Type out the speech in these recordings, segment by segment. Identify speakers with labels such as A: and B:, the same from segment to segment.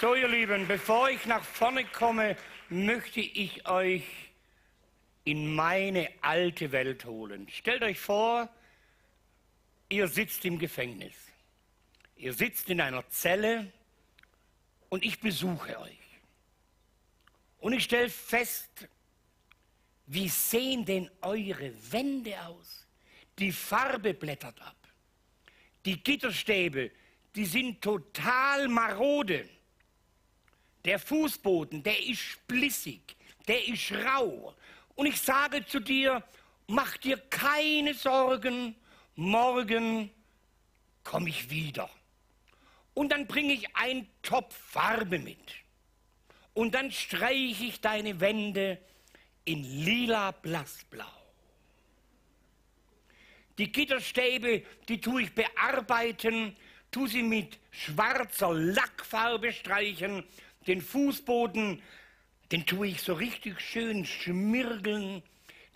A: So, ihr Lieben, bevor ich nach vorne komme, möchte ich euch in meine alte Welt holen. Stellt euch vor, ihr sitzt im Gefängnis. Ihr sitzt in einer Zelle und ich besuche euch. Und ich stelle fest, wie sehen denn eure Wände aus? Die Farbe blättert ab. Die Gitterstäbe, die sind total marode. Der Fußboden, der ist splissig, der ist rau. Und ich sage zu dir, mach dir keine Sorgen, morgen komme ich wieder. Und dann bringe ich einen Topf Farbe mit. Und dann streiche ich deine Wände in lila blassblau. Die Gitterstäbe, die tue ich bearbeiten, tue sie mit schwarzer Lackfarbe streichen. Den Fußboden, den tue ich so richtig schön schmirgeln,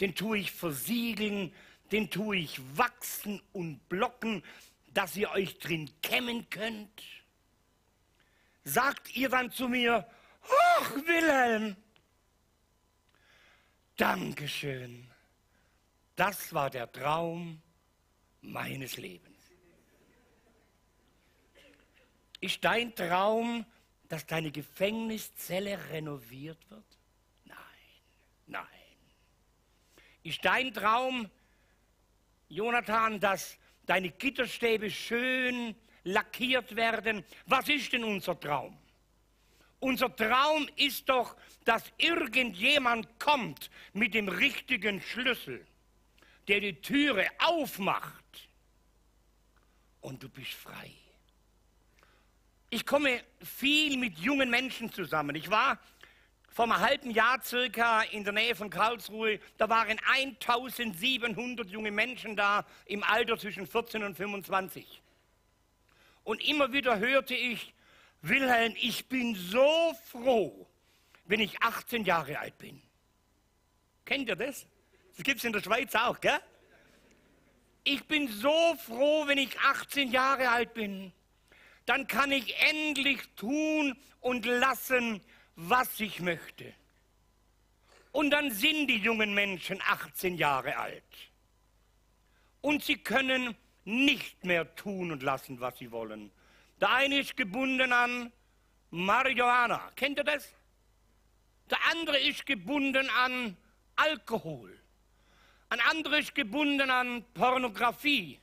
A: den tue ich versiegeln, den tue ich wachsen und blocken, dass ihr euch drin kämmen könnt. Sagt ihr dann zu mir, ach Wilhelm, Dankeschön, das war der Traum meines Lebens. Ist dein Traum, dass deine Gefängniszelle renoviert wird? Nein, nein. Ist dein Traum, Jonathan, dass deine Gitterstäbe schön lackiert werden? Was ist denn unser Traum? Unser Traum ist doch, dass irgendjemand kommt mit dem richtigen Schlüssel, der die Türe aufmacht und du bist frei. Ich komme viel mit jungen Menschen zusammen. Ich war vor einem halben Jahr circa in der Nähe von Karlsruhe. Da waren 1700 junge Menschen da im Alter zwischen 14 und 25. Und immer wieder hörte ich, Wilhelm, ich bin so froh, wenn ich 18 Jahre alt bin. Kennt ihr das? Das gibt es in der Schweiz auch, gell? Ich bin so froh, wenn ich 18 Jahre alt bin. Dann kann ich endlich tun und lassen, was ich möchte. Und dann sind die jungen Menschen 18 Jahre alt. Und sie können nicht mehr tun und lassen, was sie wollen. Der eine ist gebunden an Marihuana. Kennt ihr das? Der andere ist gebunden an Alkohol. Ein anderer ist gebunden an Pornografie.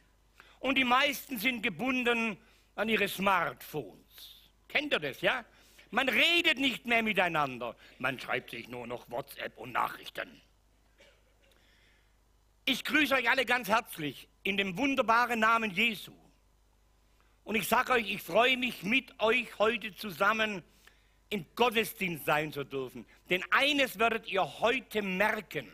A: Und die meisten sind gebunden an ihre Smartphones. Kennt ihr das, ja? Man redet nicht mehr miteinander. Man schreibt sich nur noch WhatsApp und Nachrichten. Ich grüße euch alle ganz herzlich in dem wunderbaren Namen Jesu. Und ich sage euch, ich freue mich, mit euch heute zusammen im Gottesdienst sein zu dürfen. Denn eines werdet ihr heute merken.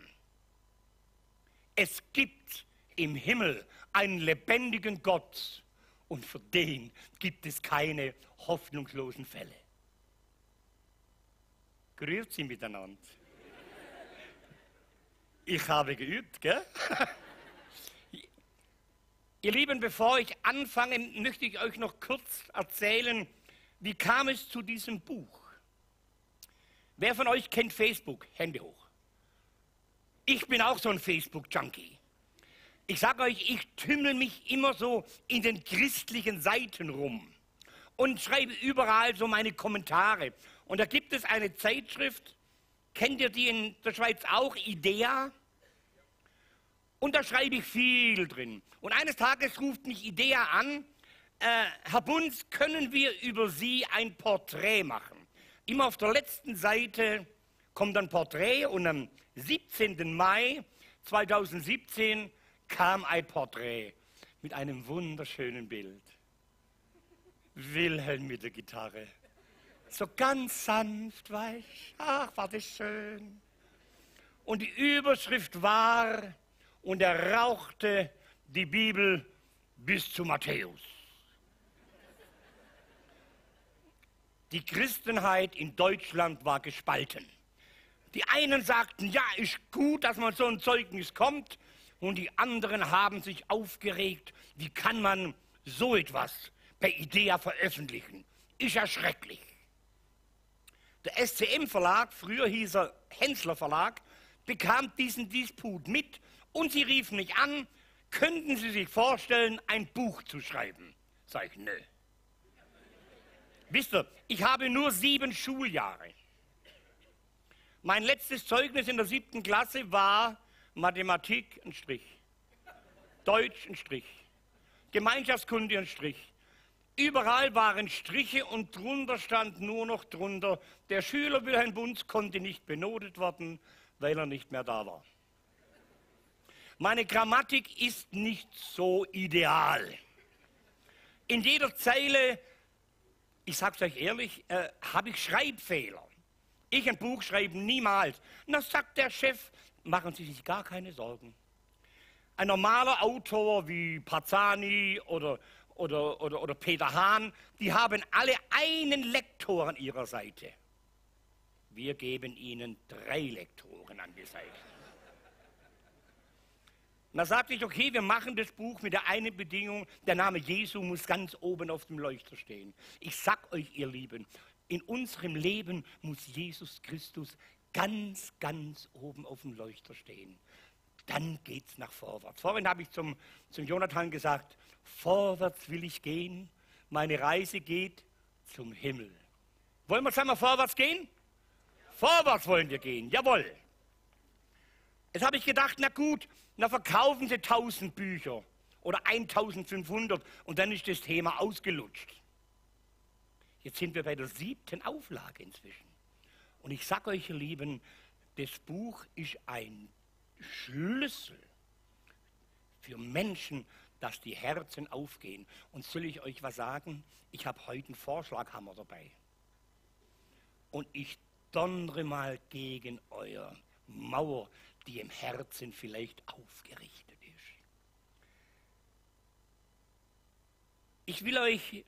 A: Es gibt im Himmel einen lebendigen Gott. Und für den gibt es keine hoffnungslosen Fälle. Grüezi miteinander. Ich habe geübt, gell? Ihr Lieben, bevor ich anfange, möchte ich euch noch kurz erzählen, wie kam es zu diesem Buch? Wer von euch kennt Facebook? Hände hoch. Ich bin auch so ein Facebook-Junkie. Ich sage euch, ich tümmel mich immer so in den christlichen Seiten rum und schreibe überall so meine Kommentare. Und da gibt es eine Zeitschrift, kennt ihr die in der Schweiz auch, IDEA? Und da schreibe ich viel drin. Und eines Tages ruft mich IDEA an, Herr Bunz, können wir über Sie ein Porträt machen? Immer auf der letzten Seite kommt ein Porträt und am 17. Mai 2017 kam ein Porträt mit einem wunderschönen Bild. Wilhelm mit der Gitarre. So ganz sanft, weißt du? Ach, war das schön. Und die Überschrift war, und er rauchte die Bibel bis zu Matthäus. Die Christenheit in Deutschland war gespalten. Die einen sagten, ja, ist gut, dass man so ein Zeugnis kommt. Und die anderen haben sich aufgeregt, wie kann man so etwas bei IDEA veröffentlichen? Ist ja schrecklich. Der SCM-Verlag, früher hieß er Hensler Verlag, bekam diesen Disput mit und sie riefen mich an, könnten Sie sich vorstellen, ein Buch zu schreiben? Sag ich, nö. Wisst ihr, ich habe nur 7 Schuljahre. Mein letztes Zeugnis in der 7. Klasse war Mathematik, ein Strich. Deutsch, ein Strich. Gemeinschaftskunde, ein Strich. Überall waren Striche und drunter stand nur noch drunter, der Schüler Wilhelm Bunz konnte nicht benotet werden, weil er nicht mehr da war. Meine Grammatik ist nicht so ideal. In jeder Zeile, ich sag's euch ehrlich, habe ich Schreibfehler. Ich ein Buch schreiben niemals. Na, sagt der Chef, machen Sie sich gar keine Sorgen. Ein normaler Autor wie Parzani oder Peter Hahn, die haben alle einen Lektor an ihrer Seite. Wir geben ihnen 3 Lektoren an die Seite. Und da sagte ich, okay, wir machen das Buch mit der einen Bedingung, der Name Jesu muss ganz oben auf dem Leuchter stehen. Ich sag euch, ihr Lieben, in unserem Leben muss Jesus Christus ganz, ganz oben auf dem Leuchter stehen. Dann geht's nach vorwärts. Vorhin habe ich zum Jonathan gesagt, vorwärts will ich gehen, meine Reise geht zum Himmel. Wollen wir zusammen vorwärts gehen? Vorwärts wollen wir gehen, jawohl. Jetzt habe ich gedacht, na gut, na verkaufen Sie 1000 Bücher oder 1500 und dann ist das Thema ausgelutscht. Jetzt sind wir bei der 7. Auflage inzwischen. Und ich sage euch, ihr Lieben, das Buch ist ein Schlüssel für Menschen, dass die Herzen aufgehen. Und soll ich euch was sagen? Ich habe heute einen Vorschlaghammer dabei. Und ich donnere mal gegen eure Mauer, die im Herzen vielleicht aufgerichtet ist. Ich will euch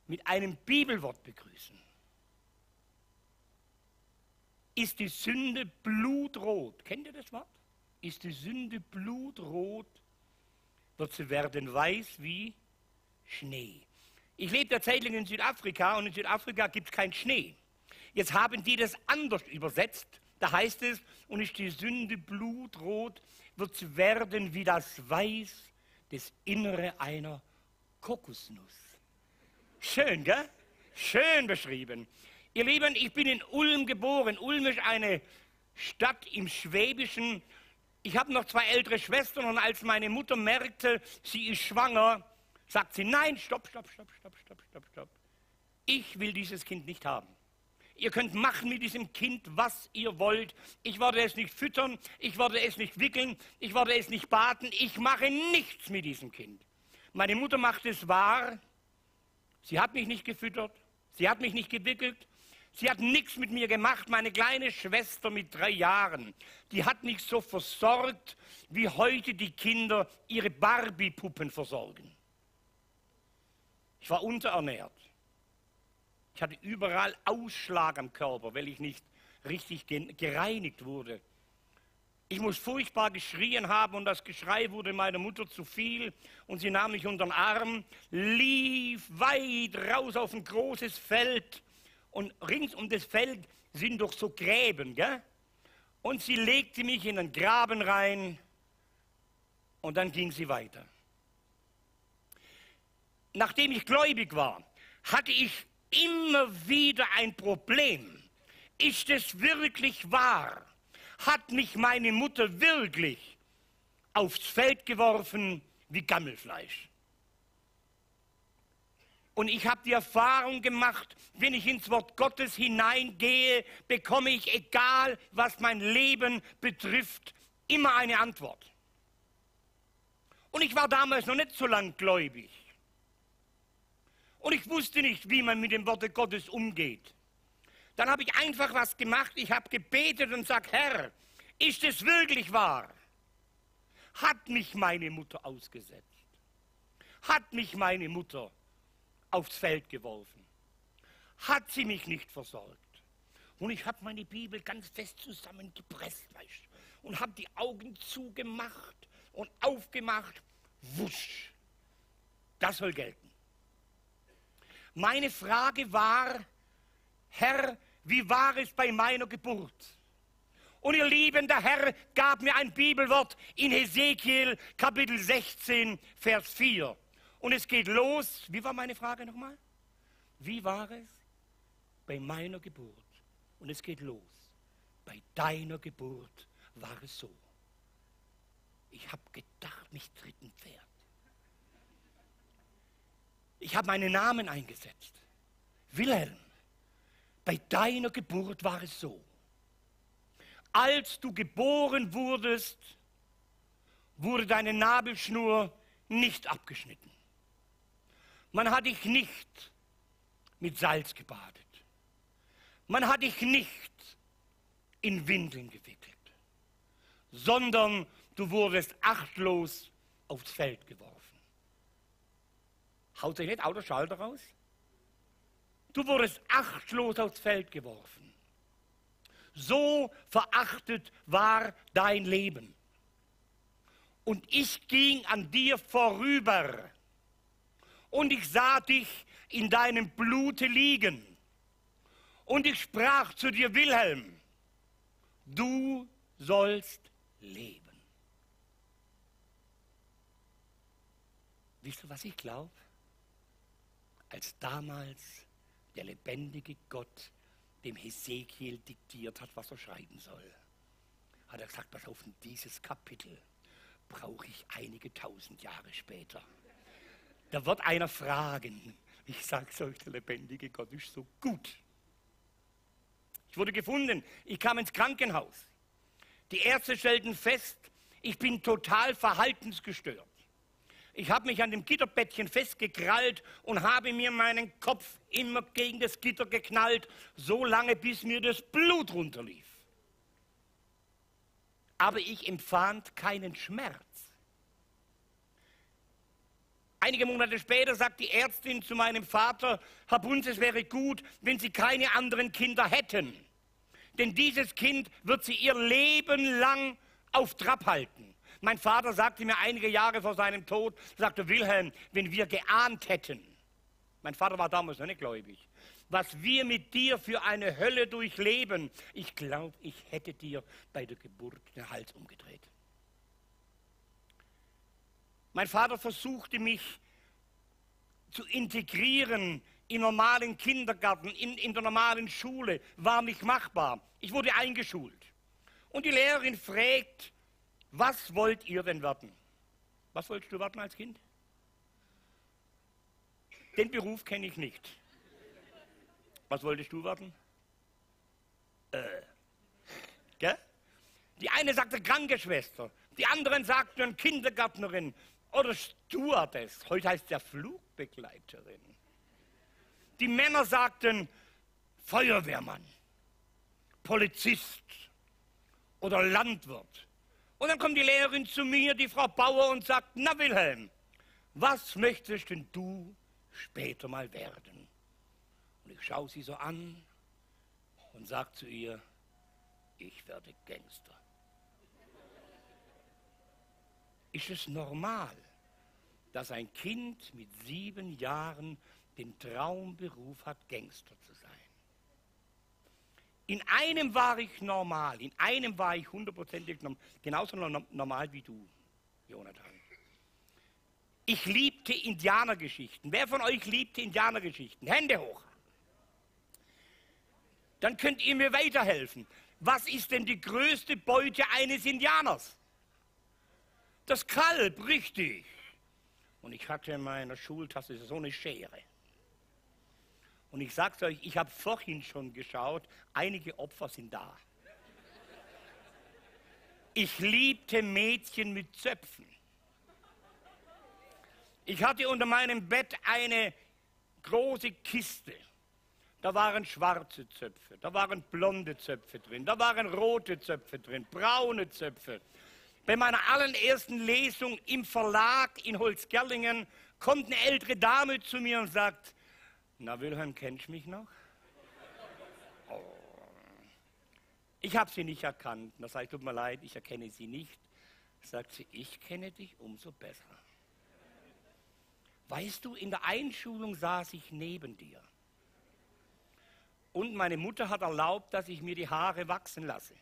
A: mit einem Bibelwort begrüßen. Ist die Sünde blutrot? Kennt ihr das Wort? Ist die Sünde blutrot, wird sie werden weiß wie Schnee. Ich lebe derzeit in Südafrika und in Südafrika gibt es keinen Schnee. Jetzt haben die das anders übersetzt. Da heißt es, und ist die Sünde blutrot, wird sie werden wie das Weiß des Innere einer Kokosnuss. Schön, gell? Schön beschrieben. Ihr Lieben, ich bin in Ulm geboren. Ulm ist eine Stadt im Schwäbischen. Ich habe noch 2 ältere Schwestern und als meine Mutter merkte, sie ist schwanger, sagt sie, nein, stopp. Ich will dieses Kind nicht haben. Ihr könnt machen mit diesem Kind, was ihr wollt. Ich werde es nicht füttern, ich werde es nicht wickeln, ich werde es nicht baden. Ich mache nichts mit diesem Kind. Meine Mutter macht es wahr. Sie hat mich nicht gefüttert, sie hat mich nicht gewickelt. Sie hat nichts mit mir gemacht. Meine kleine Schwester mit 3 Jahren, die hat mich so versorgt, wie heute die Kinder ihre Barbie-Puppen versorgen. Ich war unterernährt. Ich hatte überall Ausschlag am Körper, weil ich nicht richtig gereinigt wurde. Ich muss furchtbar geschrien haben und das Geschrei wurde meiner Mutter zu viel und sie nahm mich unter den Arm, lief weit raus auf ein großes Feld und rings um das Feld sind doch so Gräben, gell? Und sie legte mich in einen Graben rein und dann ging sie weiter. Nachdem ich gläubig war, hatte ich immer wieder ein Problem. Ist es wirklich wahr? Hat mich meine Mutter wirklich aufs Feld geworfen wie Gammelfleisch? Und ich habe die Erfahrung gemacht, wenn ich ins Wort Gottes hineingehe, bekomme ich, egal was mein Leben betrifft, immer eine Antwort. Und ich war damals noch nicht so lang gläubig. Und ich wusste nicht, wie man mit dem Wort Gottes umgeht. Dann habe ich einfach was gemacht, ich habe gebetet und gesagt, Herr, ist es wirklich wahr? Hat mich meine Mutter ausgesetzt? Hat mich meine Mutter aufs Feld geworfen? Hat sie mich nicht versorgt? Und ich habe meine Bibel ganz fest zusammengepresst, weißt du, und habe die Augen zugemacht und aufgemacht, wusch, das soll gelten. Meine Frage war, Herr, wie war es bei meiner Geburt? Und ihr Lieben, der Herr gab mir ein Bibelwort in Hesekiel Kapitel 16, Vers 4. Und es geht los, wie war meine Frage nochmal? Wie war es bei meiner Geburt? Und es geht los. Bei deiner Geburt war es so. Ich habe gedacht, mich tritt ein Pferd. Ich habe meinen Namen eingesetzt. Wilhelm, bei deiner Geburt war es so. Als du geboren wurdest, wurde deine Nabelschnur nicht abgeschnitten. Man hat dich nicht mit Salz gebadet. Man hat dich nicht in Windeln gewickelt, sondern du wurdest achtlos aufs Feld geworfen. Haut sich nicht auch der Schalter raus? Du wurdest achtlos aufs Feld geworfen. So verachtet war dein Leben. Und ich ging an dir vorüber und ich sah dich in deinem Blute liegen. Und ich sprach zu dir, Wilhelm, du sollst leben. Wisst ihr, was ich glaube? Als damals der lebendige Gott dem Hesekiel diktiert hat, was er schreiben soll, hat er gesagt, pass auf, dieses Kapitel brauche ich einige tausend Jahre später. Da wird einer fragen, ich sage es euch, der lebendige Gott ist so gut. Ich wurde gefunden, ich kam ins Krankenhaus. Die Ärzte stellten fest, ich bin total verhaltensgestört. Ich habe mich an dem Gitterbettchen festgekrallt und habe mir meinen Kopf immer gegen das Gitter geknallt, so lange, bis mir das Blut runterlief. Aber ich empfand keinen Schmerz. Einige Monate später sagt die Ärztin zu meinem Vater, Herr Bunz, es wäre gut, wenn Sie keine anderen Kinder hätten. Denn dieses Kind wird Sie Ihr Leben lang auf Trab halten. Mein Vater sagte mir einige Jahre vor seinem Tod, sagte Wilhelm, wenn wir geahnt hätten, mein Vater war damals noch nicht gläubig, was wir mit dir für eine Hölle durchleben, ich glaube, ich hätte dir bei der Geburt den Hals umgedreht. Mein Vater versuchte mich zu integrieren im normalen Kindergarten, in der normalen Schule, war nicht machbar. Ich wurde eingeschult. Und die Lehrerin fragt, was wollt ihr denn werden? Was wolltest du werden als Kind? Den Beruf kenne ich nicht. Was wolltest du werden? Gell? Die eine sagte Krankenschwester, die anderen sagten Kindergärtnerin oder Stewardess. Heute heißt es ja Flugbegleiterin. Die Männer sagten Feuerwehrmann, Polizist oder Landwirt. Und dann kommt die Lehrerin zu mir, die Frau Bauer, und sagt, na Wilhelm, was möchtest denn du später mal werden? Und ich schaue sie so an und sage zu ihr, ich werde Gangster. Ist es normal, dass ein Kind mit 7 Jahren den Traumberuf hat, Gangster zu sein? In einem war ich normal, in einem war ich hundertprozentig genauso normal wie du, Jonathan. Ich liebte Indianergeschichten. Wer von euch liebte Indianergeschichten? Hände hoch. Dann könnt ihr mir weiterhelfen. Was ist denn die größte Beute eines Indianers? Das Kalb, richtig. Und ich hatte in meiner Schultasse so eine Schere. Und ich sag's euch, ich habe vorhin schon geschaut, einige Opfer sind da. Ich liebte Mädchen mit Zöpfen. Ich hatte unter meinem Bett eine große Kiste. Da waren schwarze Zöpfe, da waren blonde Zöpfe drin, da waren rote Zöpfe drin, braune Zöpfe. Bei meiner allerersten Lesung im Verlag in Holzgerlingen kommt eine ältere Dame zu mir und sagt, na Wilhelm, kennst du mich noch? Oh. Ich habe sie nicht erkannt. Da sage ich, tut mir leid, ich erkenne sie nicht. Sagt sie, ich kenne dich umso besser. Weißt du, in der Einschulung saß ich neben dir. Und meine Mutter hat erlaubt, dass ich mir die Haare wachsen lasse.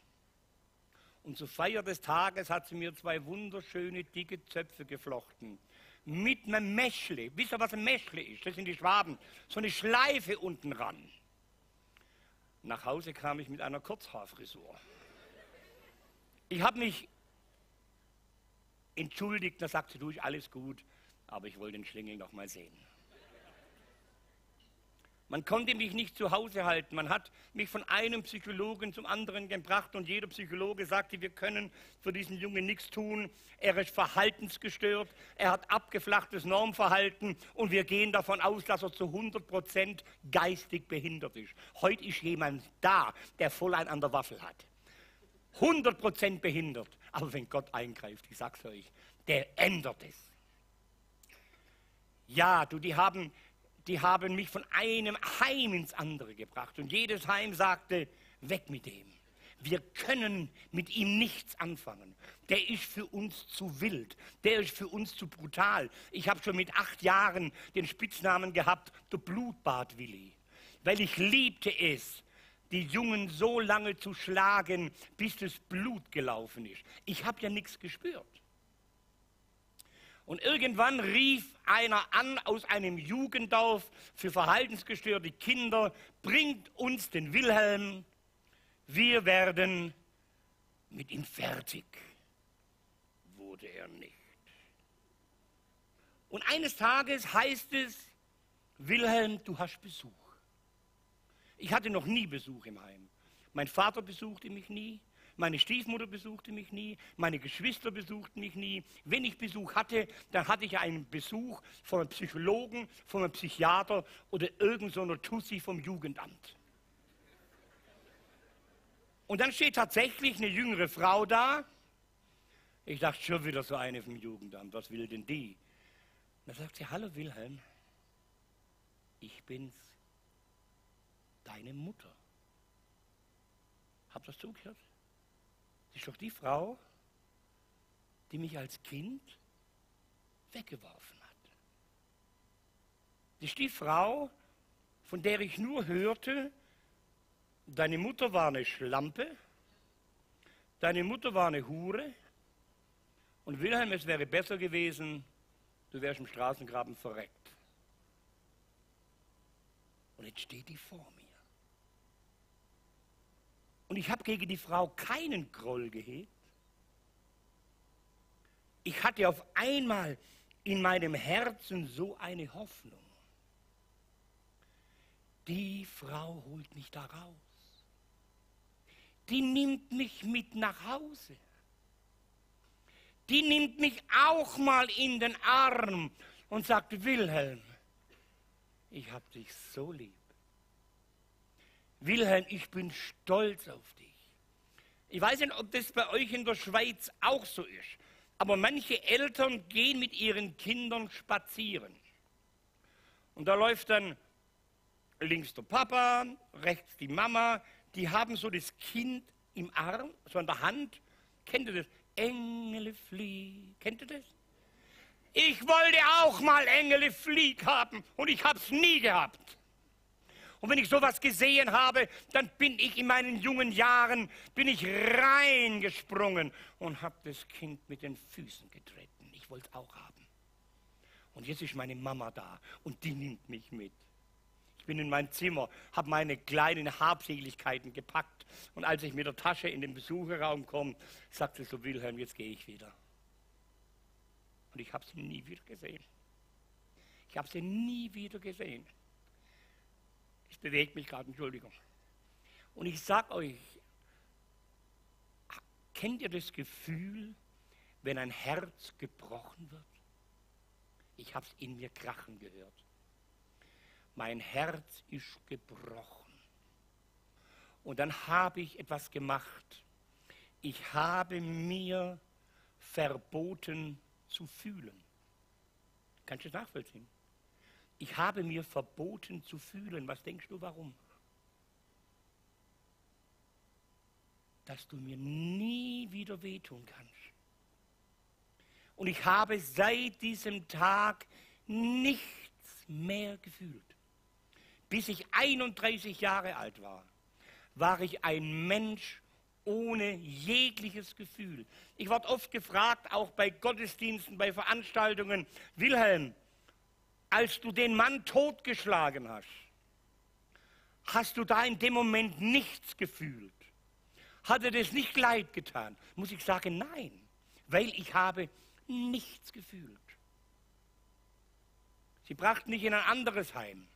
A: Und zur Feier des Tages hat sie mir 2 wunderschöne, dicke Zöpfe geflochten. Mit einem Mäschle. Wisst ihr, was ein Mäschle ist? Das sind die Schwaben. So eine Schleife unten ran. Nach Hause kam ich mit einer Kurzhaarfrisur. Ich habe mich entschuldigt, da sagte sie, du, ist alles gut, aber ich wollte den Schlingel noch mal sehen. Man konnte mich nicht zu Hause halten. Man hat mich von einem Psychologen zum anderen gebracht und jeder Psychologe sagte, wir können für diesen Jungen nichts tun. Er ist verhaltensgestört, er hat abgeflachtes Normverhalten und wir gehen davon aus, dass er zu 100% geistig behindert ist. Heute ist jemand da, der voll einen an der Waffel hat. 100% behindert. Aber wenn Gott eingreift, ich sag's euch, der ändert es. Ja, die haben mich von einem Heim ins andere gebracht. Und jedes Heim sagte, weg mit dem. Wir können mit ihm nichts anfangen. Der ist für uns zu wild. Der ist für uns zu brutal. Ich habe schon mit 8 Jahren den Spitznamen gehabt, der Blutbad Willi. Weil ich liebte es, die Jungen so lange zu schlagen, bis das Blut gelaufen ist. Ich habe ja nichts gespürt. Und irgendwann rief einer an aus einem Jugenddorf für verhaltensgestörte Kinder, bringt uns den Wilhelm, wir werden mit ihm fertig. Wurde er nicht. Und eines Tages heißt es, Wilhelm, du hast Besuch. Ich hatte noch nie Besuch im Heim. Mein Vater besuchte mich nie. Meine Stiefmutter besuchte mich nie, meine Geschwister besuchten mich nie. Wenn ich Besuch hatte, dann hatte ich einen Besuch von einem Psychologen, von einem Psychiater oder irgend so einer Tussi vom Jugendamt. Und dann steht tatsächlich eine jüngere Frau da. Ich dachte, schon wieder so eine vom Jugendamt, was will denn die? Und dann sagt sie, hallo Wilhelm, ich bin's, deine Mutter. Habt ihr das zugehört? Das ist doch die Frau, die mich als Kind weggeworfen hat. Das ist die Frau, von der ich nur hörte, deine Mutter war eine Schlampe, deine Mutter war eine Hure und Wilhelm, es wäre besser gewesen, du wärst im Straßengraben verreckt. Und jetzt steht die vor mir. Und ich habe gegen die Frau keinen Groll gehegt. Ich hatte auf einmal in meinem Herzen so eine Hoffnung. Die Frau holt mich da raus. Die nimmt mich mit nach Hause. Die nimmt mich auch mal in den Arm und sagt, Wilhelm, ich hab dich so lieb. Wilhelm, ich bin stolz auf dich. Ich weiß nicht, ob das bei euch in der Schweiz auch so ist, aber manche Eltern gehen mit ihren Kindern spazieren. Und da läuft dann links der Papa, rechts die Mama, die haben so das Kind im Arm, so an der Hand. Kennt ihr das? Engele Flieg. Kennt ihr das? Ich wollte auch mal Engele Flieg haben und ich habe es nie gehabt. Und wenn ich sowas gesehen habe, dann bin ich in meinen jungen Jahren, reingesprungen und habe das Kind mit den Füßen getreten. Ich wollte es auch haben. Und jetzt ist meine Mama da und die nimmt mich mit. Ich bin in mein Zimmer, habe meine kleinen Habseligkeiten gepackt und als ich mit der Tasche in den Besucherraum komme, sagte so, Wilhelm, jetzt gehe ich wieder. Und ich habe sie nie wieder gesehen. Ich habe sie nie wieder gesehen. Es bewegt mich gerade, Entschuldigung. Und ich sage euch, kennt ihr das Gefühl, wenn ein Herz gebrochen wird? Ich habe es in mir krachen gehört. Mein Herz ist gebrochen. Und dann habe ich etwas gemacht. Ich habe mir verboten zu fühlen. Kannst du das nachvollziehen? Ich habe mir verboten zu fühlen. Was denkst du, warum? Dass du mir nie wieder wehtun kannst. Und ich habe seit diesem Tag nichts mehr gefühlt. Bis ich 31 Jahre alt war, war ich ein Mensch ohne jegliches Gefühl. Ich wurde oft gefragt, auch bei Gottesdiensten, bei Veranstaltungen: Wilhelm, als du den Mann totgeschlagen hast, hast du da in dem Moment nichts gefühlt? Hat dir das nicht leid getan? Muss ich sagen, nein, weil ich habe nichts gefühlt. Sie brachten mich in ein anderes Heim.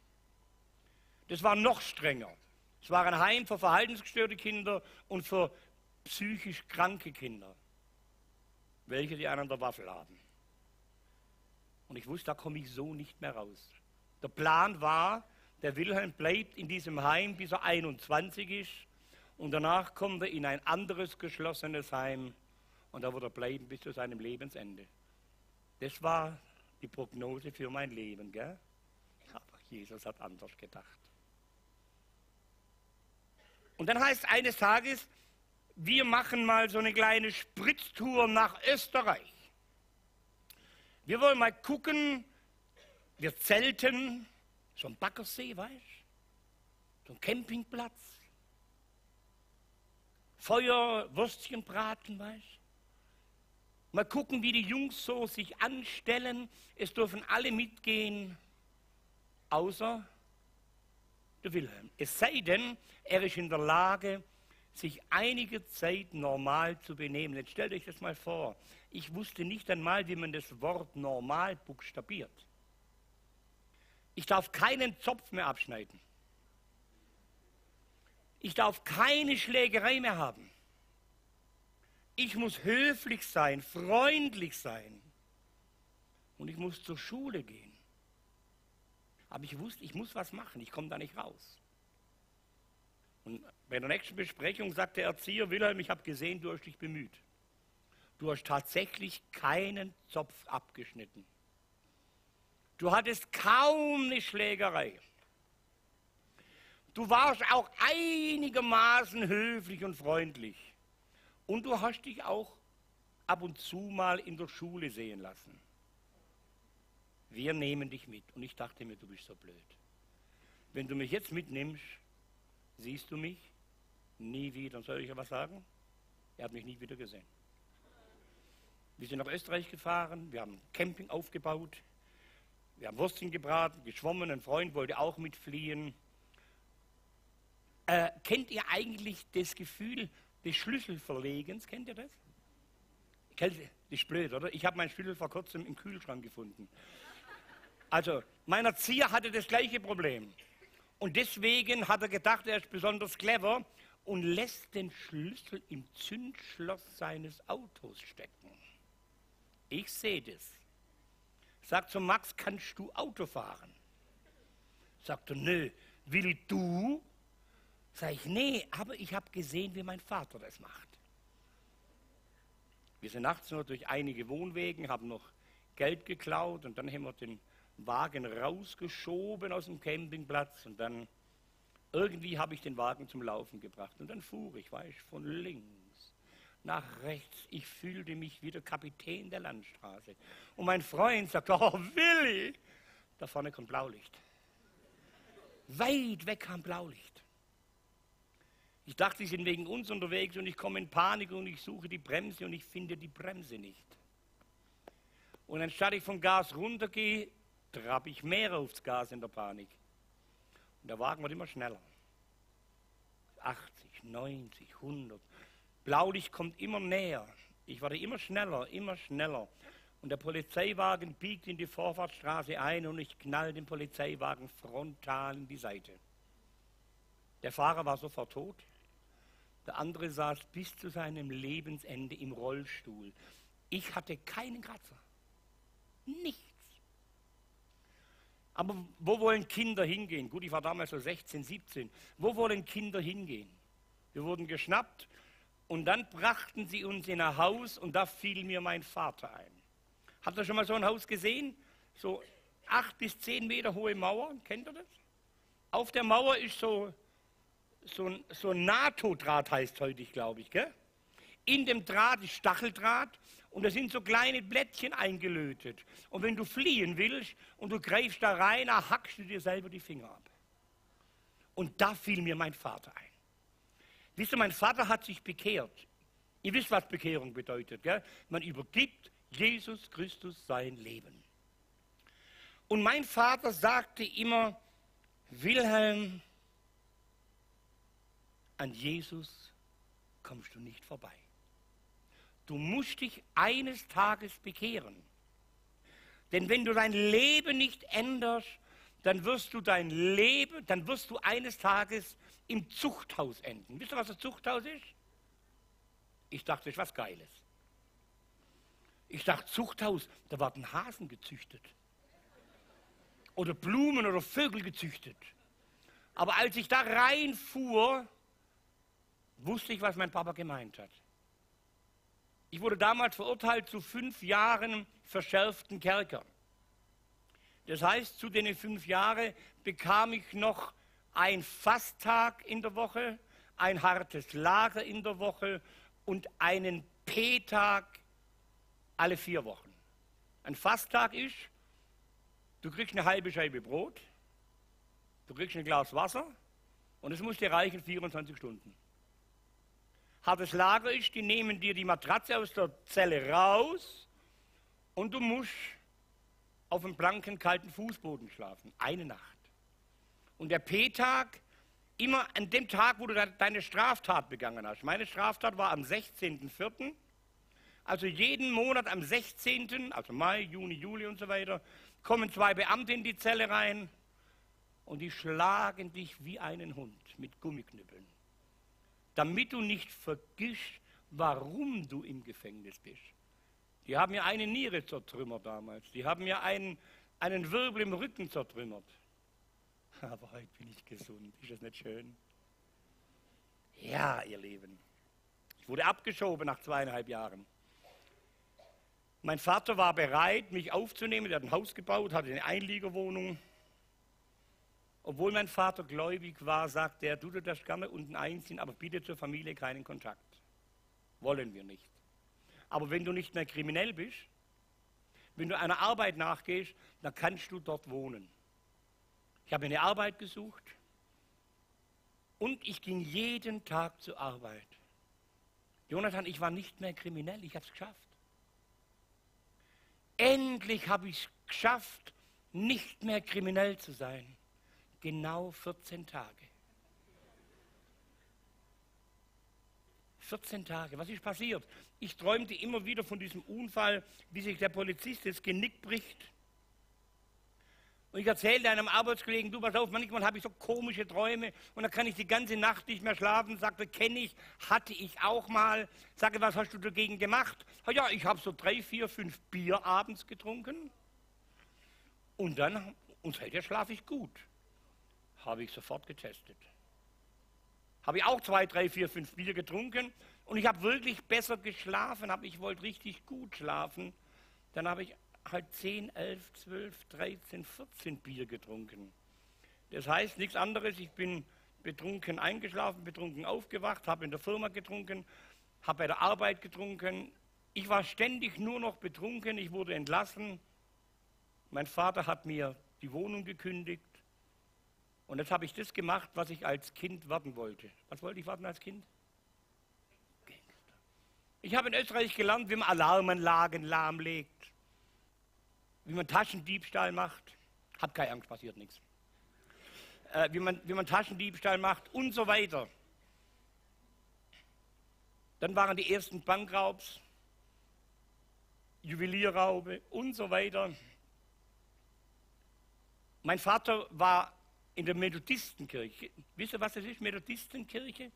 A: Das war noch strenger. Es war ein Heim für verhaltensgestörte Kinder und für psychisch kranke Kinder, welche die einen an der Waffel haben. Und ich wusste, da komme ich so nicht mehr raus. Der Plan war, der Wilhelm bleibt in diesem Heim, bis er 21 ist, und danach kommt er in ein anderes geschlossenes Heim und da wird er bleiben bis zu seinem Lebensende. Das war die Prognose für mein Leben, gell? Aber Jesus hat anders gedacht. Und dann heißt eines Tages, wir machen mal so eine kleine Spritztour nach Österreich. Wir wollen mal gucken, wir zelten, so ein Baggersee, weißt du? So ein Campingplatz. Feuer, Würstchen braten, weißt du? Mal gucken, wie die Jungs so sich anstellen. Es dürfen alle mitgehen, außer der Wilhelm. Es sei denn, er ist in der Lage, sich einige Zeit normal zu benehmen. Jetzt stellt euch das mal vor. Ich wusste nicht einmal, wie man das Wort normal buchstabiert. Ich darf keinen Zopf mehr abschneiden. Ich darf keine Schlägerei mehr haben. Ich muss höflich sein, freundlich sein. Und ich muss zur Schule gehen. Aber ich wusste, ich muss was machen, ich komme da nicht raus. Und bei der nächsten Besprechung sagt der Erzieher: Wilhelm, ich habe gesehen, du hast dich bemüht. Du hast tatsächlich keinen Zopf abgeschnitten. Du hattest kaum eine Schlägerei. Du warst auch einigermaßen höflich und freundlich. Und du hast dich auch ab und zu mal in der Schule sehen lassen. Wir nehmen dich mit. Und ich dachte mir, du bist so blöd. Wenn du mich jetzt mitnimmst, siehst du mich nie wieder. Soll ich ja was sagen? Er hat mich nie wieder gesehen. Wir sind nach Österreich gefahren, wir haben Camping aufgebaut, wir haben Würstchen gebraten, geschwommen, ein Freund wollte auch mitfliehen. Kennt ihr eigentlich das Gefühl des Schlüsselverlegens? Kennt ihr das? Das ist blöd, oder? Ich habe meinen Schlüssel vor kurzem im Kühlschrank gefunden. Also, mein Erzieher hatte das gleiche Problem. Und deswegen hat er gedacht, er ist besonders clever und lässt den Schlüssel im Zündschloss seines Autos stecken. Ich sehe das. Sagt zu Max, kannst du Auto fahren? Sagt er, nö. Willi, du? Sag ich, nee, aber ich habe gesehen, wie mein Vater das macht. Wir sind nachts nur durch einige Wohnwegen, haben noch Geld geklaut und dann haben wir den Wagen rausgeschoben aus dem Campingplatz und dann irgendwie habe ich den Wagen zum Laufen gebracht und dann fuhr ich, weißt, von links nach rechts. Ich fühlte mich wie der Kapitän der Landstraße. Und mein Freund sagt, oh Willi, da vorne kommt Blaulicht. Weit weg kam Blaulicht. Ich dachte, sie sind wegen uns unterwegs und ich komme in Panik und ich suche die Bremse und ich finde die Bremse nicht. Und anstatt ich vom Gas runtergehe, trabe ich mehr aufs Gas in der Panik. Und der Wagen wird immer schneller. 80, 90, 100. Blaulicht kommt immer näher. Ich werde immer schneller, immer schneller. Und der Polizeiwagen biegt in die Vorfahrtsstraße ein und ich knall den Polizeiwagen frontal in die Seite. Der Fahrer war sofort tot. Der andere saß bis zu seinem Lebensende im Rollstuhl. Ich hatte keinen Kratzer. Nichts. Aber wo wollen Kinder hingehen? Gut, ich war damals so 16, 17. Wo wollen Kinder hingehen? Wir wurden geschnappt und dann brachten sie uns in ein Haus und da fiel mir mein Vater ein. Habt ihr schon mal so ein Haus gesehen? So 8 bis 10 Meter hohe Mauern, kennt ihr das? Auf der Mauer ist so ein NATO-Draht, heißt heute, glaube ich, gell? In dem Draht ist Stacheldraht und da sind so kleine Blättchen eingelötet. Und wenn du fliehen willst und du greifst da rein, dann hackst du dir selber die Finger ab. Und da fiel mir mein Vater ein. Wisst ihr, mein Vater hat sich bekehrt. Ihr wisst, was Bekehrung bedeutet, gell? Man übergibt Jesus Christus sein Leben. Und mein Vater sagte immer, Wilhelm, an Jesus kommst du nicht vorbei. Du musst dich eines Tages bekehren. Denn wenn du dein Leben nicht änderst, dann wirst du eines Tages im Zuchthaus enden. Wisst ihr, was das Zuchthaus ist? Ich dachte, das ist was Geiles. Ich dachte, Zuchthaus, da werden Hasen gezüchtet. Oder Blumen oder Vögel gezüchtet. Aber als ich da reinfuhr, wusste ich, was mein Papa gemeint hat. Ich wurde damals verurteilt zu 5 Jahren verschärften Kerker. Das heißt, zu den 5 Jahren bekam ich noch einen Fasttag in der Woche, ein hartes Lager in der Woche und einen P-Tag alle 4 Wochen. Ein Fasttag ist, du kriegst eine halbe Scheibe Brot, du kriegst ein Glas Wasser und es muss dir reichen 24 Stunden. Hartes Lager ist, die nehmen dir die Matratze aus der Zelle raus und du musst auf dem blanken, kalten Fußboden schlafen. Eine Nacht. Und der P-Tag, immer an dem Tag, wo du deine Straftat begangen hast. Meine Straftat war am 16.04. Also jeden Monat am 16., also Mai, Juni, Juli und so weiter, kommen 2 Beamte in die Zelle rein und die schlagen dich wie einen Hund mit Gummiknüppeln. Damit du nicht vergisst, warum du im Gefängnis bist. Die haben mir eine Niere zertrümmert damals. Die haben mir einen Wirbel im Rücken zertrümmert. Aber heute bin ich gesund. Ist das nicht schön? Ja, ihr Lieben. Ich wurde abgeschoben nach 2,5 Jahren. Mein Vater war bereit, mich aufzunehmen. Er hat ein Haus gebaut, hatte eine Einliegerwohnung. Obwohl mein Vater gläubig war, sagte er, du darfst gerne unten einziehen, aber bitte zur Familie keinen Kontakt. Wollen wir nicht. Aber wenn du nicht mehr kriminell bist, wenn du einer Arbeit nachgehst, dann kannst du dort wohnen. Ich habe eine Arbeit gesucht und ich ging jeden Tag zur Arbeit. Jonathan, ich war nicht mehr kriminell, ich habe es geschafft. Endlich habe ich es geschafft, nicht mehr kriminell zu sein. Genau 14 Tage. 14 Tage. Was ist passiert? Ich träumte immer wieder von diesem Unfall, wie sich der Polizist das Genick bricht. Und ich erzählte einem Arbeitskollegen, du pass auf, manchmal habe ich so komische Träume und dann kann ich die ganze Nacht nicht mehr schlafen. Sagte, kenne ich, hatte ich auch mal. Sage, was hast du dagegen gemacht? Ja, ich habe so 3, 4, 5 Bier abends getrunken und seitdem schlafe ich gut. Habe ich sofort getestet. Habe ich auch 2, 3, 4, 5 Bier getrunken und ich habe wirklich besser geschlafen, ich wollte richtig gut schlafen. Dann habe ich halt 10, 11, 12, 13, 14 Bier getrunken. Das heißt nichts anderes, ich bin betrunken eingeschlafen, betrunken aufgewacht, habe in der Firma getrunken, habe bei der Arbeit getrunken. Ich war ständig nur noch betrunken, ich wurde entlassen. Mein Vater hat mir die Wohnung gekündigt. Und jetzt habe ich das gemacht, was ich als Kind werden wollte. Was wollte ich werden als Kind? Gangster. Ich habe in Österreich gelernt, wie man Alarmanlagen lahmlegt, wie man Taschendiebstahl macht. Hab keine Angst, passiert nichts. Wie man Taschendiebstahl macht und so weiter. Dann waren die ersten Bankraubs, Juwelierraube und so weiter. Mein Vater war in der Methodistenkirche. Wisst ihr, was das ist, Methodistenkirche?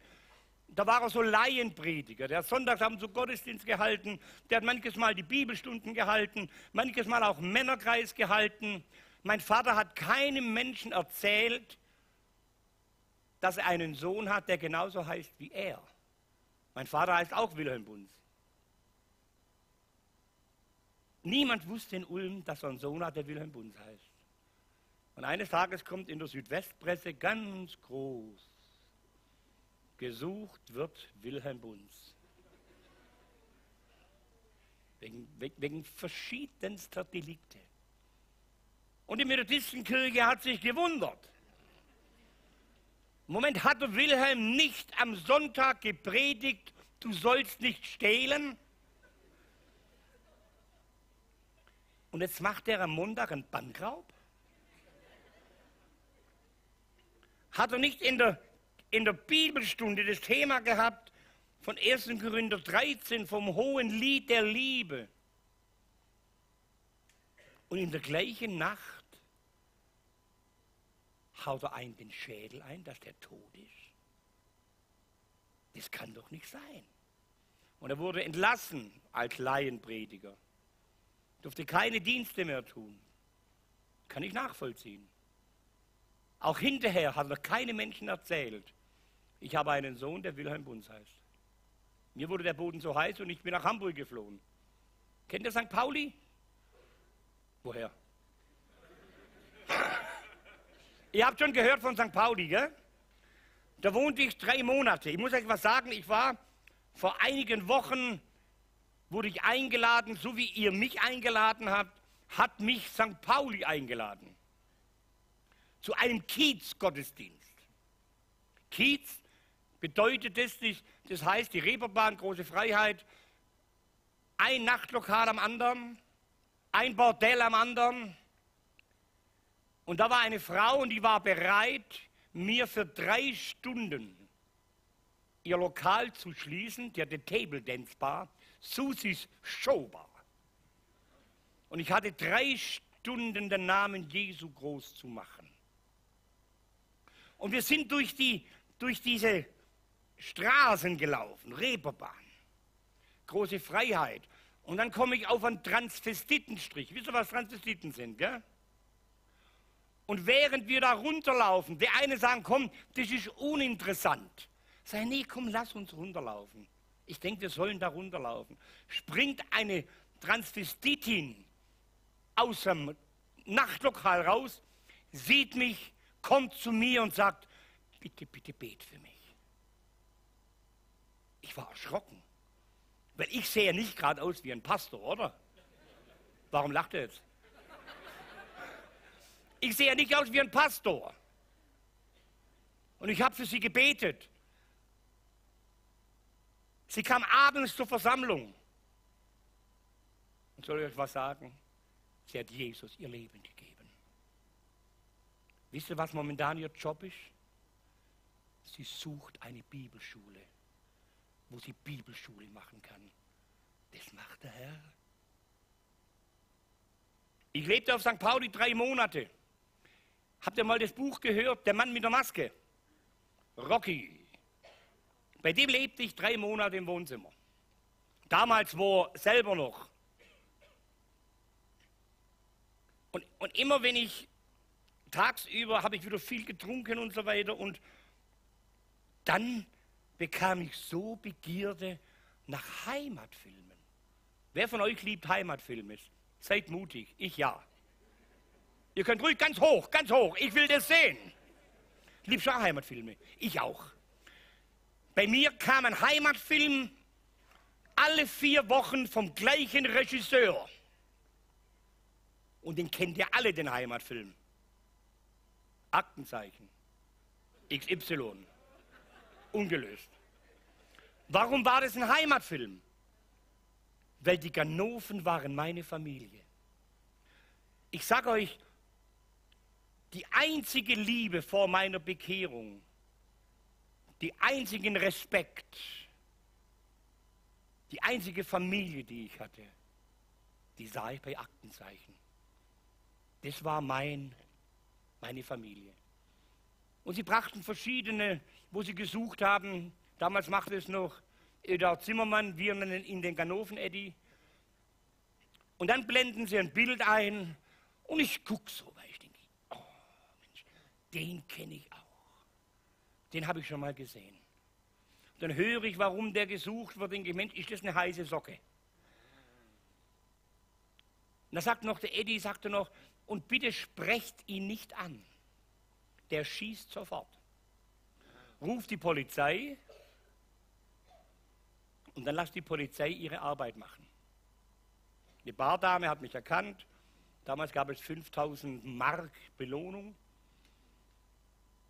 A: Da war er so Laienprediger. Der hat sonntagsabend so Gottesdienst gehalten. Der hat manches Mal die Bibelstunden gehalten, manches Mal auch Männerkreis gehalten. Mein Vater hat keinem Menschen erzählt, dass er einen Sohn hat, der genauso heißt wie er. Mein Vater heißt auch Wilhelm Bunz. Niemand wusste in Ulm, dass er einen Sohn hat, der Wilhelm Bunz heißt. Und eines Tages kommt in der Südwestpresse ganz groß, gesucht wird Wilhelm Bunz. Wegen verschiedenster Delikte. Und die Methodistenkirche hat sich gewundert. Moment, hat der Wilhelm nicht am Sonntag gepredigt, du sollst nicht stehlen? Und jetzt macht er am Montag einen Bankraub? Hat er nicht in der Bibelstunde das Thema gehabt von 1. Korinther 13 vom hohen Lied der Liebe? Und in der gleichen Nacht haut er einen den Schädel ein, dass der tot ist. Das kann doch nicht sein. Und er wurde entlassen als Laienprediger. Durfte keine Dienste mehr tun. Kann ich nachvollziehen. Auch hinterher hat er keine Menschen erzählt. Ich habe einen Sohn, der Wilhelm Bunz heißt. Mir wurde der Boden so heiß und ich bin nach Hamburg geflohen. Kennt ihr St. Pauli? Woher? Ihr habt schon gehört von St. Pauli, gell? Da wohnte ich 3 Monate. Ich muss euch was sagen, ich war vor einigen Wochen, wurde ich eingeladen, so wie ihr mich eingeladen habt, hat mich St. Pauli eingeladen. Zu einem Kiez-Gottesdienst. Kiez bedeutet das heißt die Reeperbahn, Große Freiheit, ein Nachtlokal am anderen, ein Bordell am anderen. Und da war eine Frau und die war bereit, mir für 3 Stunden ihr Lokal zu schließen. Die hatte Table Dance Bar, Susis Showbar. Und ich hatte 3 Stunden den Namen Jesu groß zu machen. Und wir sind durch diese Straßen gelaufen, Reeperbahn, Große Freiheit. Und dann komme ich auf einen Transvestitenstrich. Wisst ihr, was Transvestiten sind, gell? Und während wir da runterlaufen, der eine sagt, komm, das ist uninteressant. Sag, nee, komm, lass uns runterlaufen. Ich denke, wir sollen da runterlaufen. Springt eine Transvestitin aus dem Nachtlokal raus, sieht mich, kommt zu mir und sagt, bitte, bitte bet für mich. Ich war erschrocken, weil ich sehe ja nicht gerade aus wie ein Pastor, oder? Warum lacht er jetzt? Ich sehe ja nicht aus wie ein Pastor. Und ich habe für sie gebetet. Sie kam abends zur Versammlung. Und soll ich euch was sagen? Sie hat Jesus ihr Leben gegeben. Wisst ihr, was momentan ihr Job ist? Sie sucht eine Bibelschule, wo sie Bibelschule machen kann. Das macht der Herr. Ich lebte auf St. Pauli 3 Monate. Habt ihr mal das Buch gehört, Der Mann mit der Maske? Rocky. Bei dem lebte ich 3 Monate im Wohnzimmer. Damals war selber noch. Und immer wenn ich tagsüber habe ich wieder viel getrunken und so weiter. Und dann bekam ich so Begierde nach Heimatfilmen. Wer von euch liebt Heimatfilme? Seid mutig, ich ja. Ihr könnt ruhig ganz hoch, ich will das sehen. Liebst du auch Heimatfilme? Ich auch. Bei mir kam ein Heimatfilm alle 4 Wochen vom gleichen Regisseur. Und den kennt ihr alle, den Heimatfilm. Aktenzeichen. XY. Ungelöst. Warum war das ein Heimatfilm? Weil die Ganoven waren meine Familie. Ich sage euch, die einzige Liebe vor meiner Bekehrung, die einzigen Respekt, die einzige Familie, die ich hatte, die sah ich bei Aktenzeichen. Das war meine Familie. Und sie brachten verschiedene, wo sie gesucht haben. Damals machte es noch der Zimmermann, wir nennen ihn den Ganoven-Eddy. Und dann blenden sie ein Bild ein und ich gucke so, weil ich denke, oh Mensch, den kenne ich auch. Den habe ich schon mal gesehen. Dann höre ich, warum der gesucht wird, denke ich, Mensch, ist das eine heiße Socke? Und da sagt noch der Eddy, sagte noch, und bitte sprecht ihn nicht an. Der schießt sofort. Ruft die Polizei und dann lasst die Polizei ihre Arbeit machen. Die Bardame hat mich erkannt. Damals gab es 5.000 Mark Belohnung.